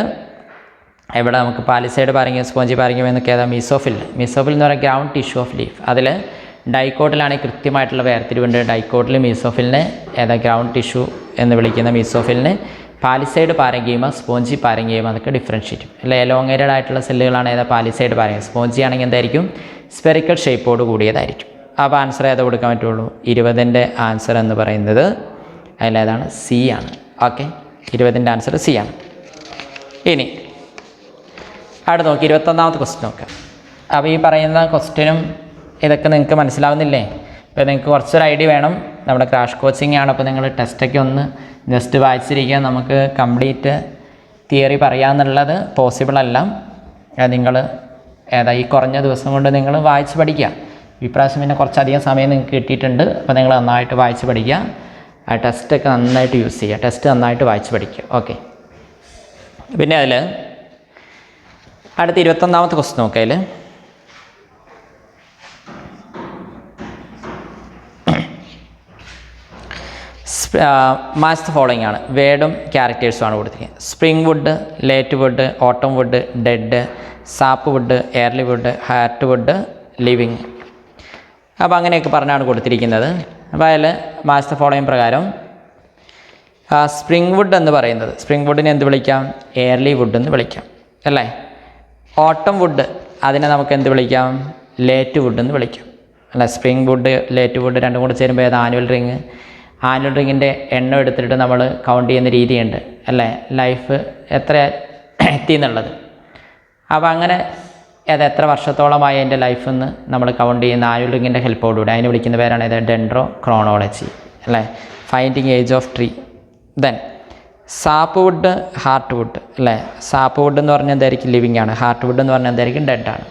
ഇവിടെ നമുക്ക് പാലിസൈഡ് പാരങ്കീമ, സ്പോഞ്ചി പാരങ്കീമ എന്നൊക്കെ ഏതാ മീസോഫിൽ. മീസോഫിൽ എന്ന് പറയുന്നത് ഗ്രൗണ്ട് ടിഷ്യൂ ഓഫ് ലീഫ്. അതിൽ ഡൈക്കോട്ടിലാണെങ്കിൽ കൃത്യമായിട്ടുള്ള വേർതിരിവുണ്ട്. ഡൈക്കോട്ടിൽ മീസോഫിലിനെ ഏതാ ഗ്രൗണ്ട് ടിഷ്യൂ എന്ന് വിളിക്കുന്ന മീസോഫിലിന് പാലിസൈഡ് പാരങ്കീമ, സ്പോഞ്ചി പാരങ്കീമ എന്നൊക്കെ ഡിഫറൻഷ്യേറ്റ് ചെയ്യും അല്ലെ? എലോങ്ങേറ്റഡ് ആയിട്ടുള്ള സെല്ലുകളാണ് ഏതാ പാലിസൈഡ് പാരങ്കീമ. സ്പോഞ്ചി ആണെങ്കിൽ എന്തായിരിക്കും സ്പെറിക്കൽ ഷേപ്പോട് കൂടിയതായിരിക്കും. അപ്പോൾ ആൻസർ ഏതാ കൊടുക്കാൻ പറ്റുള്ളൂ? 20ൻ്റെ ആൻസർ എന്ന് പറയുന്നത് അതിലേതാണ് സി ആണ്. ഓക്കെ, 20ൻ്റെ ആൻസർ സി ആണ്. ഇനി അവിടെ നോക്കി 21ാമത്തെ ക്വസ്റ്റ്യൻ നോക്കാം. അപ്പോൾ ഈ പറയുന്ന ക്വസ്റ്റ്യനും ഇതൊക്കെ നിങ്ങൾക്ക് മനസ്സിലാവുന്നില്ലേ? ഇപ്പോൾ നിങ്ങൾക്ക് കുറച്ചൊരു ഐഡിയ വേണം. നമ്മുടെ ക്രാഷ് കോച്ചിങ് ആണ്. അപ്പോൾ നിങ്ങൾ ടെസ്റ്റൊക്കെ ഒന്ന് ജസ്റ്റ് വായിച്ചിരിക്കുക. നമുക്ക് കംപ്ലീറ്റ് തിയറി പറയാമെന്നുള്ളത് പോസിബിൾ അല്ല. നിങ്ങൾ ഏതാ ഈ കുറഞ്ഞ ദിവസം കൊണ്ട് നിങ്ങൾ വായിച്ച് പഠിക്കുക. ഇപ്രാവശ്യം പിന്നെ കുറച്ചധികം സമയം നിങ്ങൾക്ക് കിട്ടിയിട്ടുണ്ട്. അപ്പോൾ നിങ്ങൾ നന്നായിട്ട് വായിച്ച് പഠിക്കുക. ആ ടെസ്റ്റൊക്കെ നന്നായിട്ട് യൂസ് ചെയ്യുക. ടെസ്റ്റ് നന്നായിട്ട് വായിച്ച് പഠിക്കുക. ഓക്കെ, പിന്നെ അതിൽ അടുത്ത 21ാമത്തെ ക്വസ്റ്റ്യൻ നോക്കുക. അതിൽ മാച്ച് ദ ഫോളോയിങ് ആണ്, വേർഡും ക്യാരക്ടേഴ്സുമാണ് കൊടുത്തിരിക്കുന്നത്. Spring wood, late wood, autumn wood, dead, sap wood, early wood, heart wood, living. അപ്പോൾ അങ്ങനെയൊക്കെ പറഞ്ഞാണ് കൊടുത്തിരിക്കുന്നത്. അപ്പോൾ അതിൽ മാച്ച് ദ ഫോളോയിങ് പ്രകാരം സ്പ്രിംഗ് വുഡ് എന്ന് പറയുന്നത്, സ്പ്രിംഗ് വുഡിനെ എന്ത് വിളിക്കാം? എയർലി വുഡ് എന്ന് വിളിക്കാം അല്ലേ? ഓട്ടം വുഡ് അതിനെ നമുക്ക് എന്ത് വിളിക്കാം? ലേറ്റ് വുഡ് എന്ന് വിളിക്കാം അല്ലേ? സ്പ്രിംഗ് വുഡ്, ലേറ്റ് വുഡ് രണ്ടും കൂടെ ചേരുമ്പോൾ ഏത് ആനുവൽ റിങ്. ആനുവൽ റിങ്ങിൻ്റെ എണ്ണം എടുത്തിട്ട് നമ്മൾ കൗണ്ട് ചെയ്യുന്ന രീതിയുണ്ട് അല്ലേ? ലൈഫ് എത്ര എത്തി എന്നുള്ളത്. അപ്പോൾ അങ്ങനെ അത് എത്ര വർഷത്തോളമായി അതിൻ്റെ ലൈഫെന്ന് നമ്മൾ കൗണ്ട് ചെയ്യുന്ന ആനുവൽ റിങ്ങിൻ്റെ ഹെൽപ്പോടുകൂടി അതിന് വിളിക്കുന്ന പേരാണ് ഇത് ഡെൻഡ്രോ ക്രോണോളജി അല്ലേ? Finding age of tree. Then sap wood, heart wood അല്ലേ? സാപ്പ് വുഡ് എന്ന് പറഞ്ഞാൽ എന്തായിരിക്കും? ലിവിങ് ആണ്. ഹാർട്ട് വുഡ് എന്ന് പറഞ്ഞാൽ എന്തായിരിക്കും? ഡെഡ് ആണ്.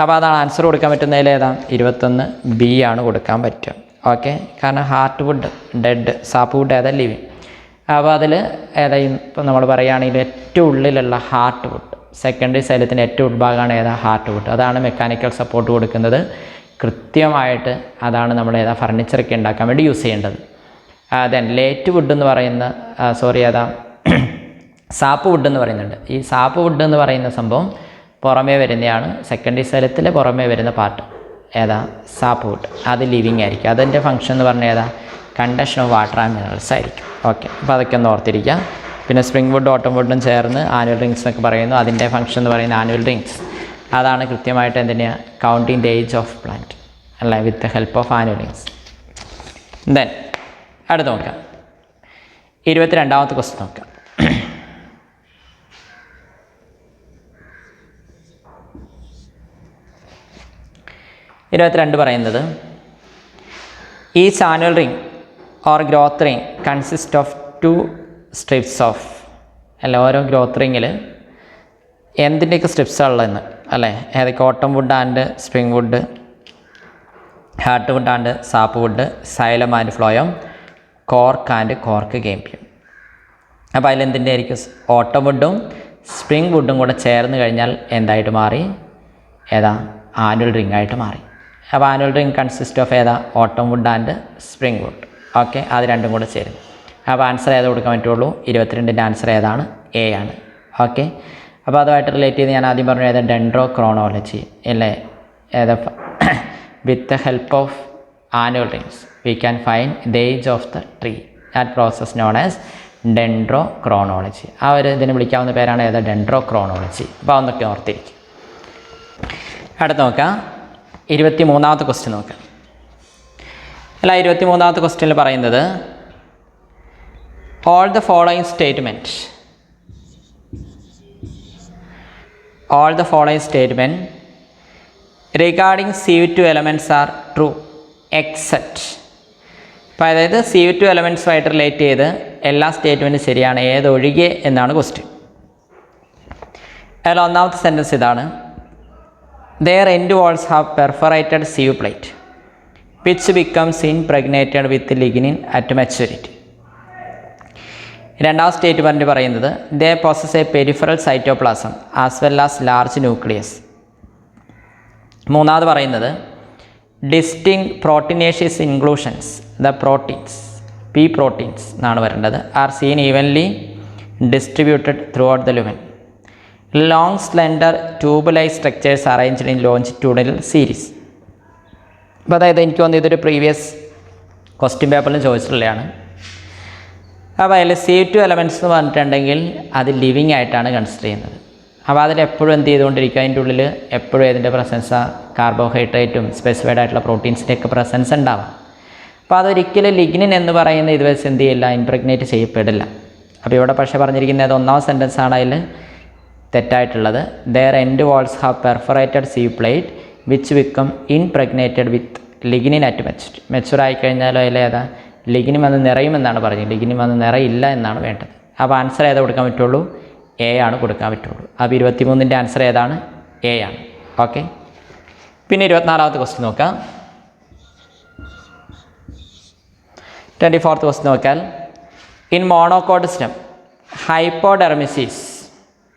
അപ്പോൾ അതാണ് ആൻസർ കൊടുക്കാൻ പറ്റുന്നതിൽ ഏതാ? 21 ആണ് കൊടുക്കാൻ പറ്റുക. ഓക്കെ, കാരണം heart wood dead, sap wood ഏതാ? ലിവിങ്. അപ്പോൾ അതിൽ ഏതായാലും ഇപ്പോൾ നമ്മൾ പറയുകയാണെങ്കിൽ ഏറ്റവും ഉള്ളിലുള്ള ഹാർട്ട് വുഡ്, സെക്കൻഡറി സൈലത്തിൻ്റെ ഏറ്റവും ഉൾഭാഗമാണ് ഏതാ? Heart would. അതാണ് മെക്കാനിക്കൽ സപ്പോർട്ട് കൊടുക്കുന്നത്. കൃത്യമായിട്ട് അതാണ് നമ്മൾ ഏതാ ഫർണിച്ചറൊക്കെ ഉണ്ടാക്കാൻ വേണ്ടി യൂസ് ചെയ്യേണ്ടത്. ദെൻ ലേറ്റ് വുഡ് എന്ന് പറയുന്ന ഏതാ സാപ്പ് വുഡ് എന്ന് പറയുന്നുണ്ട്. ഈ സാപ്പ് വുഡ് എന്ന് പറയുന്ന സംഭവം പുറമേ വരുന്നതാണ്. സെക്കൻഡറി സൈലത്തിൽ പുറമേ വരുന്ന പാർട്ട് ഏതാ? Sap would. അത് ലിവിങ് ആയിരിക്കും. അതിൻ്റെ ഫംഗ്ഷൻ എന്ന് പറഞ്ഞാൽ ഏതാ? Conduction of water and minerals ആയിരിക്കും. ഓക്കെ, അപ്പോൾ അതൊക്കെ ഒന്ന് ഓർത്തിരിക്കുക. പിന്നെ സ്പ്രിംഗ് വുഡ്, ഓട്ടം വുഡും ചേർന്ന് ആനുവൽ റിങ്സ് എന്നൊക്കെ പറയുന്നു. അതിൻ്റെ ഫംഗ്ഷൻ എന്ന് പറയുന്ന ആനുവൽ റിങ്സ്. അതാണ് കൃത്യമായിട്ട് എന്തിനാണ്? Counting the age of plant അല്ലേ? With the help of annual rings. Then അടുത്ത് നോക്കാം, 22ാമത്തെ ക്വസ്റ്റ്യൻ നോക്കാം. പറയുന്നത് each annual ring or growth ring consist of 2 strips of അല്ല? ഓരോ ഗ്രോത്ത് റിങ്ങിൽ എന്തിൻ്റെയൊക്കെ സ്ട്രിപ്സാണ് ഉള്ളതെന്ന് അല്ലേ? ഏതൊക്കെ? Autumn wood and spring wood, heart wood and sap wood, xylem and phloem, cork and cork cambium. അപ്പോൾ അതിലെന്തിൻ്റെ ആയിരിക്കും? ഓട്ടം വുഡും സ്പ്രിംഗ് വുഡും കൂടെ ചേർന്ന് കഴിഞ്ഞാൽ എന്തായിട്ട് മാറി? ഏതാ? ആനുവൽ റിംഗ് ആയിട്ട് മാറി. അപ്പോൾ ആനുവൽ റിംഗ് കൺസിസ്റ്റ് ഓഫ് ഏതാ? ഓട്ടം wood and spring would. Okay, അത് രണ്ടും കൂടെ ചേരും. അപ്പോൾ ആൻസർ ഏതാ കൊടുക്കാൻ പറ്റുള്ളൂ? 22ൻ്റെ ആൻസർ ഏതാണ്? എ ആണ്. ഓക്കെ, അപ്പോൾ അതുമായിട്ട് റിലേറ്റ് ചെയ്ത് ഞാൻ ആദ്യം പറഞ്ഞു ഏതാ? ഡെൻഡ്രോ ക്രോണോളജി അല്ലേ? ഏതാ? വിത്ത് the help of annual rings we can find the age of the tree. That process known as dendro chronology. ആ ഒരു ഇതിന് വിളിക്കാവുന്ന പേരാണ് ഏതാ? Dendro chronology. അപ്പോൾ അതൊക്കെ ഓർത്തിരിക്കും. അടുത്ത് നോക്കാം, 23ാമത്തെ ക്വസ്റ്റ്യൻ നോക്കാം. അല്ല, 23ാമത്തെ ക്വസ്റ്റ്യനിൽ പറയുന്നത് all the following statement regarding CO2 elements are true except. അപ്പോൾ അതായത് CO2 എലമെൻറ്റ്സുമായിട്ട് റിലേറ്റ് ചെയ്ത് എല്ലാ സ്റ്റേറ്റ്മെൻറ്റും ശരിയാണ്, ഏതൊഴികെ എന്നാണ് ക്വസ്റ്റ്യൻ. അതിൽ ഒന്നാമത്തെ സെൻറ്റൻസ് ഇതാണ്. Their end walls have perforated sieve plate which becomes impregnated with lignin at maturity. രണ്ടാം സ്റ്റേറ്റ്മെൻറ്റ് പറയുന്നത് they possess a peripheral cytoplasm as well as large nucleus. മൂന്നാമത് പറയുന്നത് distinct proteinaceous inclusions, the proteins, P proteins എന്നാണ് വരേണ്ടത്, are seen evenly distributed throughout the lumen. Long slender tube-like structures arranged in longitudinal series. അപ്പോൾ അതായത് എനിക്ക് തോന്നുന്നു ഇതൊരു previous question പേപ്പറിൽ ചോദിച്ചിട്ടുള്ളതാണ്. അപ്പോൾ അതിൽ C2 എലമെൻറ്റ്സ് എന്ന് പറഞ്ഞിട്ടുണ്ടെങ്കിൽ അത് ലിവിങ് ആയിട്ടാണ് കൺസിഡർ ചെയ്യുന്നത്. അപ്പോൾ അതിലെപ്പോഴും എന്ത് ചെയ്തുകൊണ്ടിരിക്കുക, അതിൻ്റെ ഉള്ളിൽ എപ്പോഴും ഇതിൻ്റെ പ്രസൻസ് കാർബോഹൈഡ്രേറ്റും സ്പെസിഫൈഡ് ആയിട്ടുള്ള പ്രോട്ടീൻസിൻ്റെയൊക്കെ പ്രസൻസ് ഉണ്ടാവാം. അപ്പോൾ അതൊരിക്കലും ലിഗ്നിൻ എന്ന് പറയുന്ന ഇത് വെച്ച് എന്ത് ചെയ്യില്ല, ഇംപ്രഗ്നേറ്റ് ചെയ്യപ്പെടില്ല. അപ്പോൾ ഇവിടെ പക്ഷേ പറഞ്ഞിരിക്കുന്നത് ഒന്നാം സെൻറ്റൻസ് ആണ് അതിൽ തെറ്റായിട്ടുള്ളത്. Their end walls have perforated sieve plate which become impregnated with lignin at maturity. Mature ആയിക്കഴിഞ്ഞാലോ അതിൽ ഏതാ ലിഗ്നിൻ വന്ന് നിറയുമെന്നാണ് പറഞ്ഞത്, ലിഗ്നിൻ വന്ന് നിറയില്ല എന്നാണ് വേണ്ടത്. അപ്പോൾ ആൻസർ ഏതാ കൊടുക്കാൻ പറ്റുള്ളൂ, എ ആണ് കൊടുക്കാൻ പറ്റുള്ളൂ. അപ്പോൾ 23ൻ്റെ ആൻസർ ഏതാണ്, എ ആണ്. ഓക്കെ, പിന്നെ 24ാമത്തെ ക്വസ്റ്റ്യൻ നോക്കാം. 24th ക്വസ്റ്റ്യൻ നോക്കിയാൽ ഇൻ മോണോകോട്ട് സ്റ്റെം ഹൈപ്പോഡെർമിസിസ്.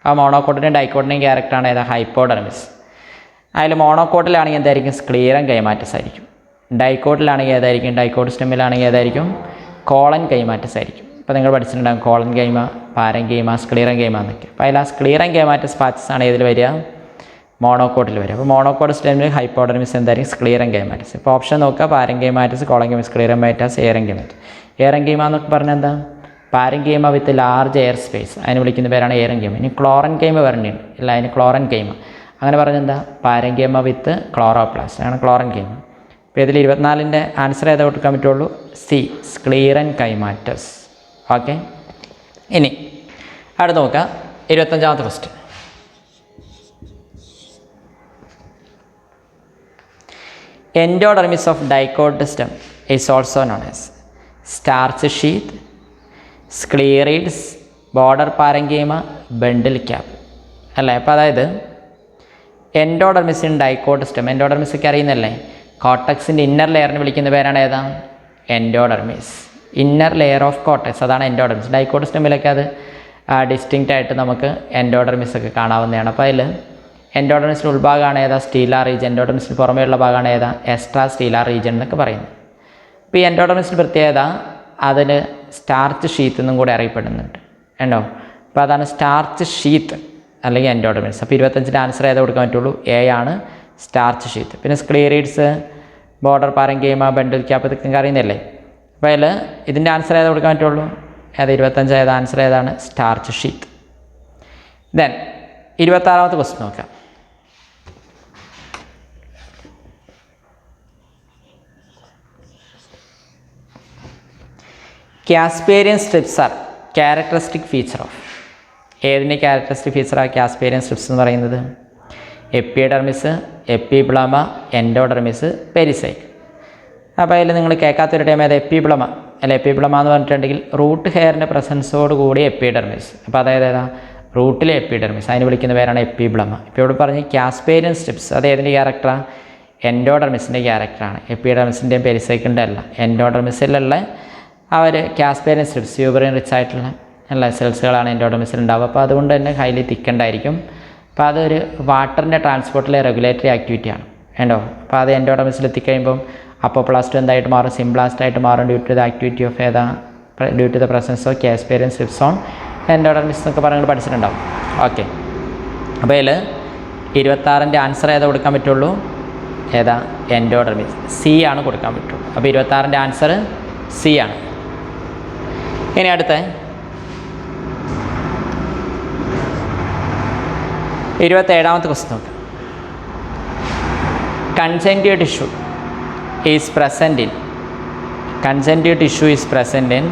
ആ മോണോകോട്ടിൻ്റെയും ഡൈക്കോട്ടിൻ്റെയും ക്യാരക്ടറാണ് ഏതാ, ഹൈപ്പോഡെർമിസ്. അതിൽ മോണോകോട്ടിലാണെങ്കിൽ എന്തായിരിക്കും, സ്ക്ലീറൻ കൈമാറ്റസ് ആയിരിക്കും. ഡൈക്കോട്ടിലാണെങ്കിൽ ഏതായിരിക്കും, ഡൈക്കോട്ട് സ്റ്റെമ്മിലാണെങ്കിൽ ഏതായിരിക്കും, കോളൻ കൈമാറ്റസ് ആയിരിക്കും. ഇപ്പോൾ നിങ്ങൾ പഠിച്ചിട്ടുണ്ടാകും കോളൻ കൈമ, പാരൻ കൈമ, സ്ക്ലീറൻ കൈമ എന്നൊക്കെ. അപ്പോൾ അതിൽ ആ സ്ക്ലീറൻ കൈമാറ്റസ് പാച്ചസ് ആണ് ഏതിൽ വരിക, മോണോകോട്ടിൽ വരിക. അപ്പോൾ മോണോകോട്ട് സ്റ്റെമ്മിൽ ഹൈപ്പോഡെർമിസ് എന്തായിരിക്കും, സ്ക്ലീറൻ കൈമാറ്റസ്. ഇപ്പോൾ ഓപ്ഷൻ നോക്കുക, പാരൻ കൈമാറ്റസ്, കോളൻ കൈമ, സ്ക്ലീറൻ കൈമാറ്റസ്, എയറൻ കൈമാറ്റസ്. എയറൻ കൈമ എന്നൊക്കെ പറഞ്ഞാൽ എന്താ, പാരൻ കൈമ വിത്ത് ലാർജ് എയർ സ്പേസ്, അതിന് വിളിക്കുന്ന പേരാണ് എയറൻ കൈമ. ഇനി ക്ലോറൻ കൈമ വരേണ്ടിയുണ്ട്, ഇല്ല അതിന് ക്ലോറൻ കൈമ. അങ്ങനെ പറഞ്ഞാൽ എന്താ, പാരൻ കൈമ വിത്ത് ക്ലോറോപ്ലാസ്റ്റ് ആണ് ക്ലോറൻ കൈമ. അപ്പോൾ ഇതിൽ 24ൻ്റെ ആൻസർ ഏതാ കൊടുക്കാൻ പറ്റുള്ളൂ, സി, സ്ക്ലീറൻ കൈമാറ്റസ്. ഓക്കെ, ഇനി അടുത്ത് നോക്കുക 25ാമത്തെ question. Endodermis of dicot stem is also known as starch sheath, sclereids, border parenchyma, bundle cap അല്ലേ. അപ്പോൾ അതായത് endodermis in dicot stem, endodermis ഒക്കെ അറിയുന്നല്ലേ, കോട്ടക്സിൻ്റെ ഇന്നർ ലെയറിന് വിളിക്കുന്ന പേരാണ് ഏതാ, endodermis. Inner layer of cortex, അതാണ് എൻഡോഡെർമിസ്. ഡൈക്കോട്ട് സ്റ്റെമ്മിലൊക്കെ അത് ഡിസ്റ്റിങ്ക്റ്റ് ആയിട്ട് നമുക്ക് എൻഡോഡെർമിസ് ഒക്കെ കാണാവുന്നതാണ്. അപ്പോൾ അതിൽ എൻഡോഡെർമിസിൻ്റെ ഉൾഭാഗമാണ് ഏതാ, സ്റ്റീലാർ റീജിയൻ. എൻഡോഡെർമിസിന് പുറമേയുള്ള ഭാഗമാണ് ഏതാ, എക്സ്ട്രാ സ്റ്റീലാർ റീജിയൻ എന്നൊക്കെ പറയുന്നത്. ഇപ്പോൾ ഈ എൻഡോഡെർമിസിൻ്റെ പ്രത്യേകത അതിന് സ്റ്റാർച്ച് ഷീത്ത് എന്നും കൂടെ അറിയപ്പെടുന്നുണ്ട് ഉണ്ടോ. അപ്പോൾ അതാണ് സ്റ്റാർച്ച് ഷീത്ത് അല്ലെങ്കിൽ എൻഡോഡെർമിസ്. അപ്പോൾ 25ൻ്റെ ആൻസർ ഏതാ കൊടുക്കാൻ പറ്റുള്ളൂ, എ ആണ്, സ്റ്റാർച്ച് ഷീത്ത്. പിന്നെ സ്ക്ലീറീഡ്സ്, ബോർഡർ പാരങ്കീമ, ബണ്ടിൽ ക്യാപ്പ് ഇതൊക്കെ അറിയുന്നില്ലേ. അപ്പോൾ അതിൽ ഇതിൻ്റെ ആൻസർ ഏതാ കൊടുക്കാൻ പറ്റുള്ളൂ, ഏതാ 25 ഏതാ ആൻസർ ഏതാണ്, സ്റ്റാർച്ച് ഷീത്ത്. ദെൻ 26ാമത്തെ ക്വസ്റ്റ്യൻ നോക്കാം. Casparian strips are characteristic feature of, ഏതിൻ്റെ ക്യാരക്ടറിസ്റ്റിക് ഫീച്ചറാണ് കാസ്പേരിയൻ സ്ട്രിപ്സ് എന്ന് പറയുന്നത്, എപ്പിഡെർമിസ്, എപ്പിപ്ലമ, എൻഡോഡെർമിസ്, പെരിസൈക്കിൾ. അപ്പോൾ അതിൽ നിങ്ങൾ കേൾക്കാത്തൊരു ടൈം ഏതാ, എപ്പിപ്ലമ അല്ല. എപ്പിപ്ലമ എന്ന് പറഞ്ഞിട്ടുണ്ടെങ്കിൽ റൂട്ട് ഹെയറിൻ്റെ പ്രസൻസോട് കൂടി എപ്പിഡെർമിസ്. അപ്പോൾ അതായത് ഏതാ, റൂട്ടിലെ എപ്പിഡെർമിസ്, അതിന് വിളിക്കുന്ന പേരാണ് എപ്പിപ്ലമ. ഇപ്പോൾ ഇവിടെ പറഞ്ഞ് കാസ്പേരിയൻ സ്ട്രിപ്സ് അത് ഏതിൻ്റെ ക്യാരക്ടറാണ്, എൻഡോഡെർമിസിൻ്റെ ക്യാരക്ടറാണ്. എപ്പിഡെർമിസിൻ്റെയും പെരിസൈക്കിളിൻ്റെ അല്ല, എൻഡോഡെർമിസിലുള്ള അവർ കാസ്പേരിയൻ സ്ട്രിപ്സ് യൂബറിൻ റിച്ച് ആയിട്ടുള്ള എല്ലാ സെൽസുകളാണ് എൻഡോഡെർമിസിൽ ഉണ്ടാവുക. അപ്പോൾ അതുകൊണ്ട് തന്നെ ഹൈലി തിക്കണ്ടായിരിക്കും. അപ്പോൾ അതൊരു വാട്ടറിൻ്റെ ട്രാൻസ്പോർട്ടിലെ റെഗുലേറ്ററി ആക്ടിവിറ്റിയാണ് ഉണ്ടോ. അപ്പോൾ അത് എൻഡോഡെർമിസിൽ എത്തിക്കഴിയുമ്പം അപ്പോപ്ലാസ്റ്റ് എന്തായിട്ട് മാറും, സിംപ്ലാസ്റ്റ് ആയിട്ട് മാറും, due to the activity of ഏതാ, due to the presence of casparian strips on endodermis എന്നൊക്കെ പറഞ്ഞ് പഠിച്ചിട്ടുണ്ടാവും. ഓക്കെ, അപ്പോൾ ഇതിൽ 26ൻ്റെ ആൻസർ ഏതാ കൊടുക്കാൻ പറ്റുള്ളൂ, ഏതാ, എൻഡോഡെർമിസ്, സി ആണ് കൊടുക്കാൻ പറ്റുള്ളൂ. അപ്പോൾ 26ൻ്റെ ആൻസർ സി ആണ്. ഇനി അടുത്ത 27ാമത്തെ ക്വസ്റ്റ്യൻ നോക്കാം. Conjunctive tissue is present in, conjunctive tissue is present in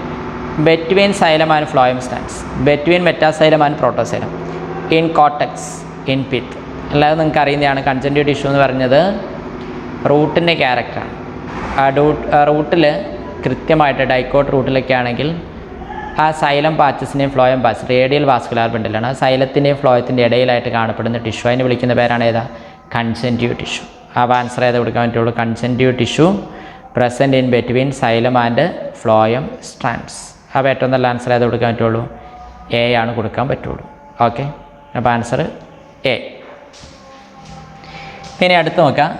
between xylem and phloem strands, between metaxylem and protoxylem, in cortex, in pith. അല്ലാതെ നിങ്ങൾക്ക് അറിയുന്നതാണ് കൺജങ്ക്റ്റീവ് ടിഷ്യൂ എന്ന് പറഞ്ഞത് റൂട്ടിൻ്റെ ക്യാരക്ടറാണ്. ആ റൂട്ടിൽ കൃത്യമായിട്ട് ഡൈക്കോട്ട് റൂട്ടിലൊക്കെ ആണെങ്കിൽ ആ സൈലം പാച്ചസിൻ്റെയും ഫ്ലോയം പാച്ച് റേഡിയൽ വാസ്കുലാർ ബണ്ടിലാണ്. ആ സൈലത്തിൻ്റെയും ഫ്ലോയത്തിൻ്റെ ഇടയിലായിട്ട് കാണപ്പെടുന്ന ടിഷ്യൂ. അതിന് വിളിക്കുന്ന പേരാണ് ഏതാ? കൺജങ്ക്റ്റീവ് ടിഷ്യൂ. അപ്പോൾ ആൻസർ ഏതാ കൊടുക്കാൻ പറ്റുള്ളൂ? Conjunctive tissue present in between xylem and phloem strands. അപ്പോൾ ഏറ്റവും നല്ല ആൻസർ ഏതാ കൊടുക്കാൻ പറ്റുള്ളൂ? എ ആണ് കൊടുക്കാൻ പറ്റുള്ളൂ. ഓക്കെ, അപ്പോൾ ആൻസർ എ. ഇനി അടുത്ത് നോക്കാം.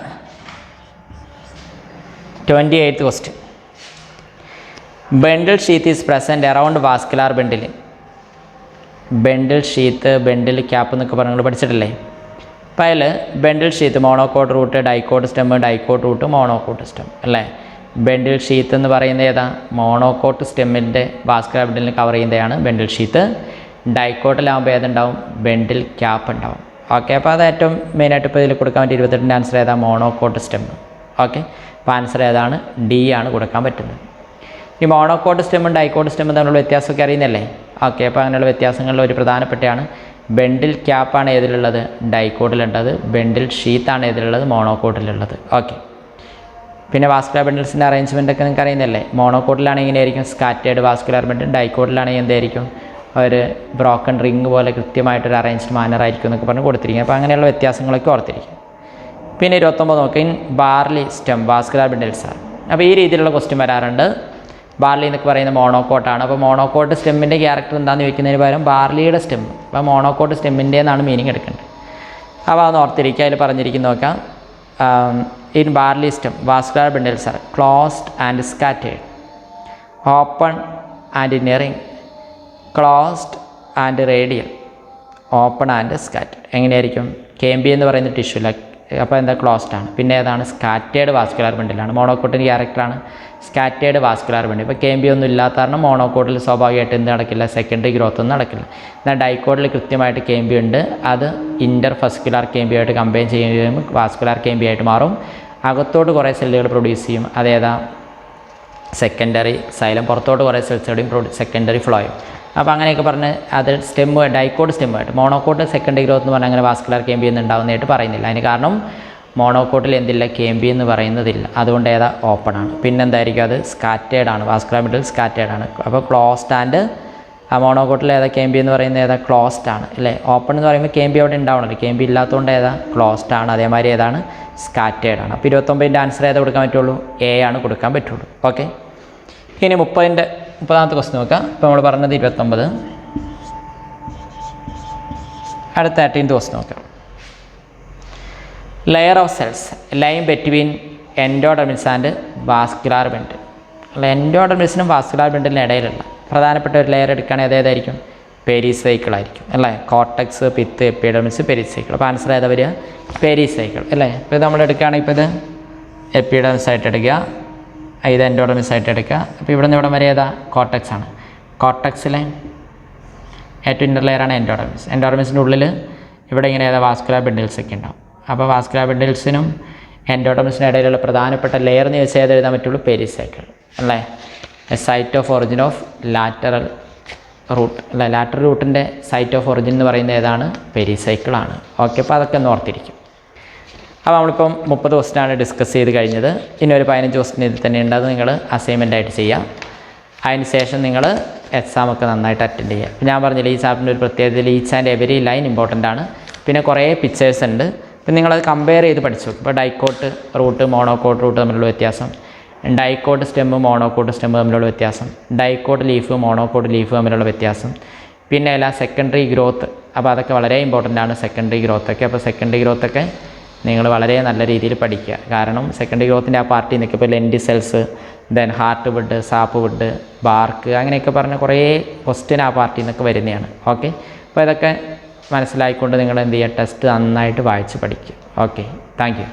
28th question. Bundle sheath is present around vascular bundle. Bundle sheath, bundle cap എന്നൊക്കെ പറഞ്ഞ് നിങ്ങൾ പഠിച്ചിട്ടില്ലേ? അപ്പോൾ അതിൽ bundle sheath monocot root, dicot stem, dicot root, monocot stem അല്ലേ? ബണ്ടിൽ ഷീത്ത് എന്ന് പറയുന്നത് ഏതാ? മോണോകോട്ട് സ്റ്റെമ്മിൻ്റെ വാസ്കുലാർ ബണ്ടിലിന് കവർ ചെയ്യുന്നതാണ് ബണ്ടിൽ ഷീത്ത്. ഡൈക്കോട്ടിലാകുമ്പോൾ ഏതുണ്ടാവും? ബണ്ടിൽ ക്യാപ്പ് ഉണ്ടാവും. ഓക്കെ, അപ്പോൾ അത് ഏറ്റവും മെയിനായിട്ട് ഇപ്പോൾ ഇതിൽ കൊടുക്കാൻ പറ്റിയ 28ൻ്റെ ആൻസർ ഏതാ? Monocot stem. ഓക്കെ, അപ്പോൾ ആൻസർ ഏതാണ്? ഡി ആണ് കൊടുക്കാൻ പറ്റുന്നത്. ഈ മോണോകോട്ട് സ്റ്റെമ്മും ഡൈക്കോട്ട് സ്റ്റെമ്മും തമ്മിലുള്ള വ്യത്യാസമൊക്കെ അറിയുന്നല്ലേ? ഓക്കെ, അപ്പോൾ അങ്ങനെയുള്ള വ്യത്യാസങ്ങളിൽ ഒരു പ്രധാനപ്പെട്ടാണ് ബണ്ടിൽ ക്യാപ്പാണ് ഏതിലുള്ളത്? ഡൈക്കോട്ടിലുള്ളത്. ബണ്ടിൽ ഷീത്താണ് ഏതിലുള്ളത്? മോണോകോട്ടിലുള്ളത്. ഓക്കെ, പിന്നെ വാസ്കുലാർ ബണ്ടിൽസിൻ്റെ അറേഞ്ച്മെൻ്റ് ഒക്കെ നിങ്ങൾക്ക് അറിയുന്നല്ലേ? മോണോകോട്ടിലാണെങ്കിൽ എങ്ങനെയായിരിക്കും? സ്കാറ്റേഡ് വാസ്കുലാർ ബണ്ടിൽ. ഡൈക്കോട്ടിലാണെങ്കിൽ എന്തായിരിക്കും? ഒരു ബ്രോക്കൺ റിങ് പോലെ കൃത്യമായിട്ടൊരു അറേഞ്ച്ഡ് മാനർ ആയിരിക്കും എന്നൊക്കെ പറഞ്ഞ് കൊടുത്തിരിക്കുക. അപ്പോൾ അങ്ങനെയുള്ള വ്യത്യാസങ്ങളൊക്കെ ഓർത്തിരിക്കും. പിന്നെ 29 നോക്കി. In barley stem vascular bundles ആണ്. അപ്പോൾ ഈ രീതിയിലുള്ള ക്വസ്റ്റ്യൻ വരാറുണ്ട്. ബാർലി എന്നൊക്കെ പറയുന്ന മോണോകോട്ടാണ്. അപ്പോൾ മോണോകോട്ട് സ്റ്റെമ്മിൻ്റെ ക്യാരക്ടർ എന്താണെന്ന് ചോദിക്കുന്നതിന് പകരം ബാർലിയുടെ സ്റ്റെം, അപ്പോൾ മോണോകോട്ട് സ്റ്റെമ്മിൻ്റെ എന്നാണ് മീനിങ് എടുക്കേണ്ടത്. അപ്പോൾ അതൊന്ന് ഓർത്തിരിക്കുക. അതിൽ പറഞ്ഞിരിക്കുന്ന നോക്കാം. In barley stem vascular bundles R closed and scattered, open and nearing, closed and radial, open and scattered. എങ്ങനെയായിരിക്കും? KMB എന്ന് പറയുന്ന ടിഷ്യൂ അപ്പോൾ എന്താ? ക്ലോസ്ഡ് ആണ്. പിന്നെ ഏതാണ്? Scattered vascular ബണ്ടിലാണ്. മോണോകോട്ടിൻ്റെ ക്യാരക്ടറാണ് സ്കാറ്റേഡ് വാസ്കുലാർ ബണ്ടിൽ. ഇപ്പോൾ KMB ഒന്നും ഇല്ലാത്ത കാരണം മോണോകോട്ടിൽ സ്വാഭാവികമായിട്ട് എന്ത് നടക്കില്ല? സെക്കൻഡറി ഗ്രോത്ത് ഒന്നും നടക്കില്ല. എന്നാൽ ഡൈക്കോട്ടിൽ കൃത്യമായിട്ട് KMB ഉണ്ട്. അത് ഇൻ്റർ ഫസ്കുലാർ KMB ആയിട്ട് കമ്പൈൻ ചെയ്യുമ്പോൾ വാസ്കുലാർ KMB ആയിട്ട് മാറും. അകത്തോട്ട് കുറേ സെല്ലുകൾ പ്രൊഡ്യൂസ് ചെയ്യും. അതേതാ? Secondary xylem. പുറത്തോട്ട് കുറേ സെൽസുകളും സെക്കൻഡറി ഫ്ലോയും. അപ്പോൾ അങ്ങനെയൊക്കെ പറഞ്ഞ് അത് സ്റ്റെമ്മ് ഡൈക്കോട്ട് സ്റ്റെമ്മായിട്ട്. മോണോകോട്ട് സെക്കൻഡറി ഗ്രോത്ത് എന്ന് പറഞ്ഞാൽ അങ്ങനെ വാസ്കുലാർ KMB എന്ന് ഉണ്ടാകുന്നതായിട്ട് പറയുന്നില്ല. അതിന് കാരണം മോണോകോട്ടിൽ എന്തില്ല? KMB എന്ന് പറയുന്നതില്ല. അതുകൊണ്ട് ഏതാ? ഓപ്പൺ ആണ്. പിന്നെന്തായിരിക്കും? അത് സ്കാറ്റേഡ് ആണ്. വാസ്കുലാർ ബണ്ടിൽ സ്കാറ്റേഡ് ആണ്. അപ്പോൾ ക്ലോസ്ഡ് ആൻഡ് മോണോകോട്ടിൽ ഏതാ? KMB എന്ന് പറയുന്നത് ഏതാ? ക്ലോസ്ഡ് ആണ് അല്ലേ? ഓപ്പൺ എന്ന് പറയുമ്പോൾ KMB അവിടെ ഉണ്ടാവണല്ലോ. KMB ഇല്ലാത്തതുകൊണ്ട് ഏതാ? ക്ലോസ്ഡ് ആണ്. അതേമാതിരി ഏതാണ്? സ്കാറ്റേഡ് ആണ്. അപ്പോൾ 29ൻ്റെ ആൻസർ ഏതാ കൊടുക്കാൻ പറ്റുള്ളൂ? എ ആണ് കൊടുക്കാൻ പറ്റുള്ളൂ. ഓക്കെ, ഇനി 30ാമത്തെ ക്വസ്റ്റ്യൻ നോക്കാം. ഇപ്പോൾ നമ്മൾ പറഞ്ഞത് 29. അടുത്ത 13th ക്വസ്റ്റ്യൻ നോക്കാം. Layer of cells line between endodermis and vascular bundle. എൻഡോഡെർമിസിനും വാസ്കുലാർ ബണ്ടിലിനും ഇടയിലുള്ള പ്രധാനപ്പെട്ട ഒരു ലെയർ എടുക്കുകയാണെങ്കിൽ ഏതായിരിക്കും? പെരിസൈക്കിൾ ആയിരിക്കും അല്ലേ? Cortex, pith, epidermis, pericycle. അപ്പോൾ ആൻസർ ഏതാ വരിക? പെരിസൈക്കിൾ അല്ലേ? ഇപ്പോൾ ഇത് നമ്മൾ എടുക്കുകയാണെങ്കിൽ ഇപ്പോൾ ഇത് എപ്പിഡെർമിസ് ആയിട്ട് എടുക്കുക, ഇത് എൻഡോഡെർമിസ് ആയിട്ട് എടുക്കുക. അപ്പോൾ ഇവിടെ നിന്ന് ഇവിടെ വരെ ഏതാ? കോർട്ടക്സ് ആണ്. കോർട്ടക്സിലെ ഏറ്റവും ഇൻ്റർ ലെയറാണ് എൻഡോഡെർമിസ്. എൻഡോഡെർമിസിൻ്റെ ഉള്ളിൽ ഇവിടെ ഇങ്ങനെ ഏതാ? വാസ്കുലാർ ബണ്ടിൽസ് ഒക്കെ ഉണ്ടാവും. അപ്പോൾ വാസ്കുലാർ ബണ്ടിൽസിനും എൻഡോഡെർമിസിനും ഇടയിലുള്ള പ്രധാനപ്പെട്ട ലെയർ എന്ന് ചോദിച്ചാൽ ഏത് എഴുതാൻ പറ്റുള്ളൂ? പെരിസൈക്കിൾ അല്ലേ? Site of origin of lateral root അല്ലേ? ലാറ്ററൽ റൂട്ടിൻ്റെ സൈറ്റ് ഓഫ് ഒറിജിൻ എന്ന് പറയുന്നത് ഏതാണ്? പെരിസൈക്കിളാണ്. ഓക്കെ, അപ്പോൾ അതൊക്കെ ഒന്ന് ഓർത്തിരിക്കും. അപ്പോൾ നമ്മളിപ്പം 30 ക്വസ്റ്റ്യനാണ് ഡിസ്കസ് ചെയ്ത് കഴിഞ്ഞത്. ഇനി ഒരു 15 ക്വസ്റ്റ്യൻ ഇതിൽ തന്നെ ഉണ്ട്. അത് നിങ്ങൾ അസൈൻമെൻറ്റായിട്ട് ചെയ്യുക. അതിന് ശേഷം നിങ്ങൾ എക്സാമൊക്കെ നന്നായിട്ട് അറ്റൻഡ് ചെയ്യുക. ഇപ്പോൾ ഞാൻ പറഞ്ഞില്ല ഈ ചാപ്റ്ററിൻ്റെ ഒരു പ്രത്യേകതയിൽ each and every line important ആണ്. പിന്നെ കുറേ പിക്ചേഴ്സ് ഉണ്ട്. അപ്പം നിങ്ങളത് കമ്പയർ ചെയ്ത് പഠിച്ചു. ഇപ്പോൾ ഡൈക്കോട്ട് റൂട്ട്, മോണോകോട്ട് റൂട്ട് തമ്മിലുള്ള വ്യത്യാസം, ഡൈക്കോട്ട് സ്റ്റെമ്മ്, മോണോകോട്ട് സ്റ്റെമ്മ് തമ്മിലുള്ള വ്യത്യാസം, ഡൈക്കോട്ട് ലീഫ്, മോണോകോട്ട് ലീഫ് തമ്മിലുള്ള വ്യത്യാസം, പിന്നെ അല്ല സെക്കൻഡറി ഗ്രോത്ത്. അപ്പോൾ അതൊക്കെ വളരെ ഇമ്പോർട്ടൻ്റ് ആണ്, സെക്കൻഡറി ഗ്രോത്തൊക്കെ. അപ്പോൾ സെക്കൻഡറി ഗ്രോത്തൊക്കെ നിങ്ങൾ വളരെ നല്ല രീതിയിൽ പഠിക്കുക. കാരണം സെക്കൻഡറി ഗ്രോത്തിൻ്റെ ആ പാർട്ടിൽ നിന്നൊക്കെ ഇപ്പോൾ lenticels, then heart wood, sap wood, bark, അങ്ങനെയൊക്കെ പറഞ്ഞ കുറേ ക്വസ്റ്റ്യൻ ആ പാർട്ടിൽ നിന്നൊക്കെ വരുന്നതാണ്. ഓക്കെ, അപ്പോൾ ഇതൊക്കെ മനസ്സിലായിക്കൊണ്ട് നിങ്ങൾ എന്ത് ചെയ്യുക? ടെസ്റ്റ് നന്നായിട്ട് വായിച്ച് പഠിക്കുക. Okay, thank you.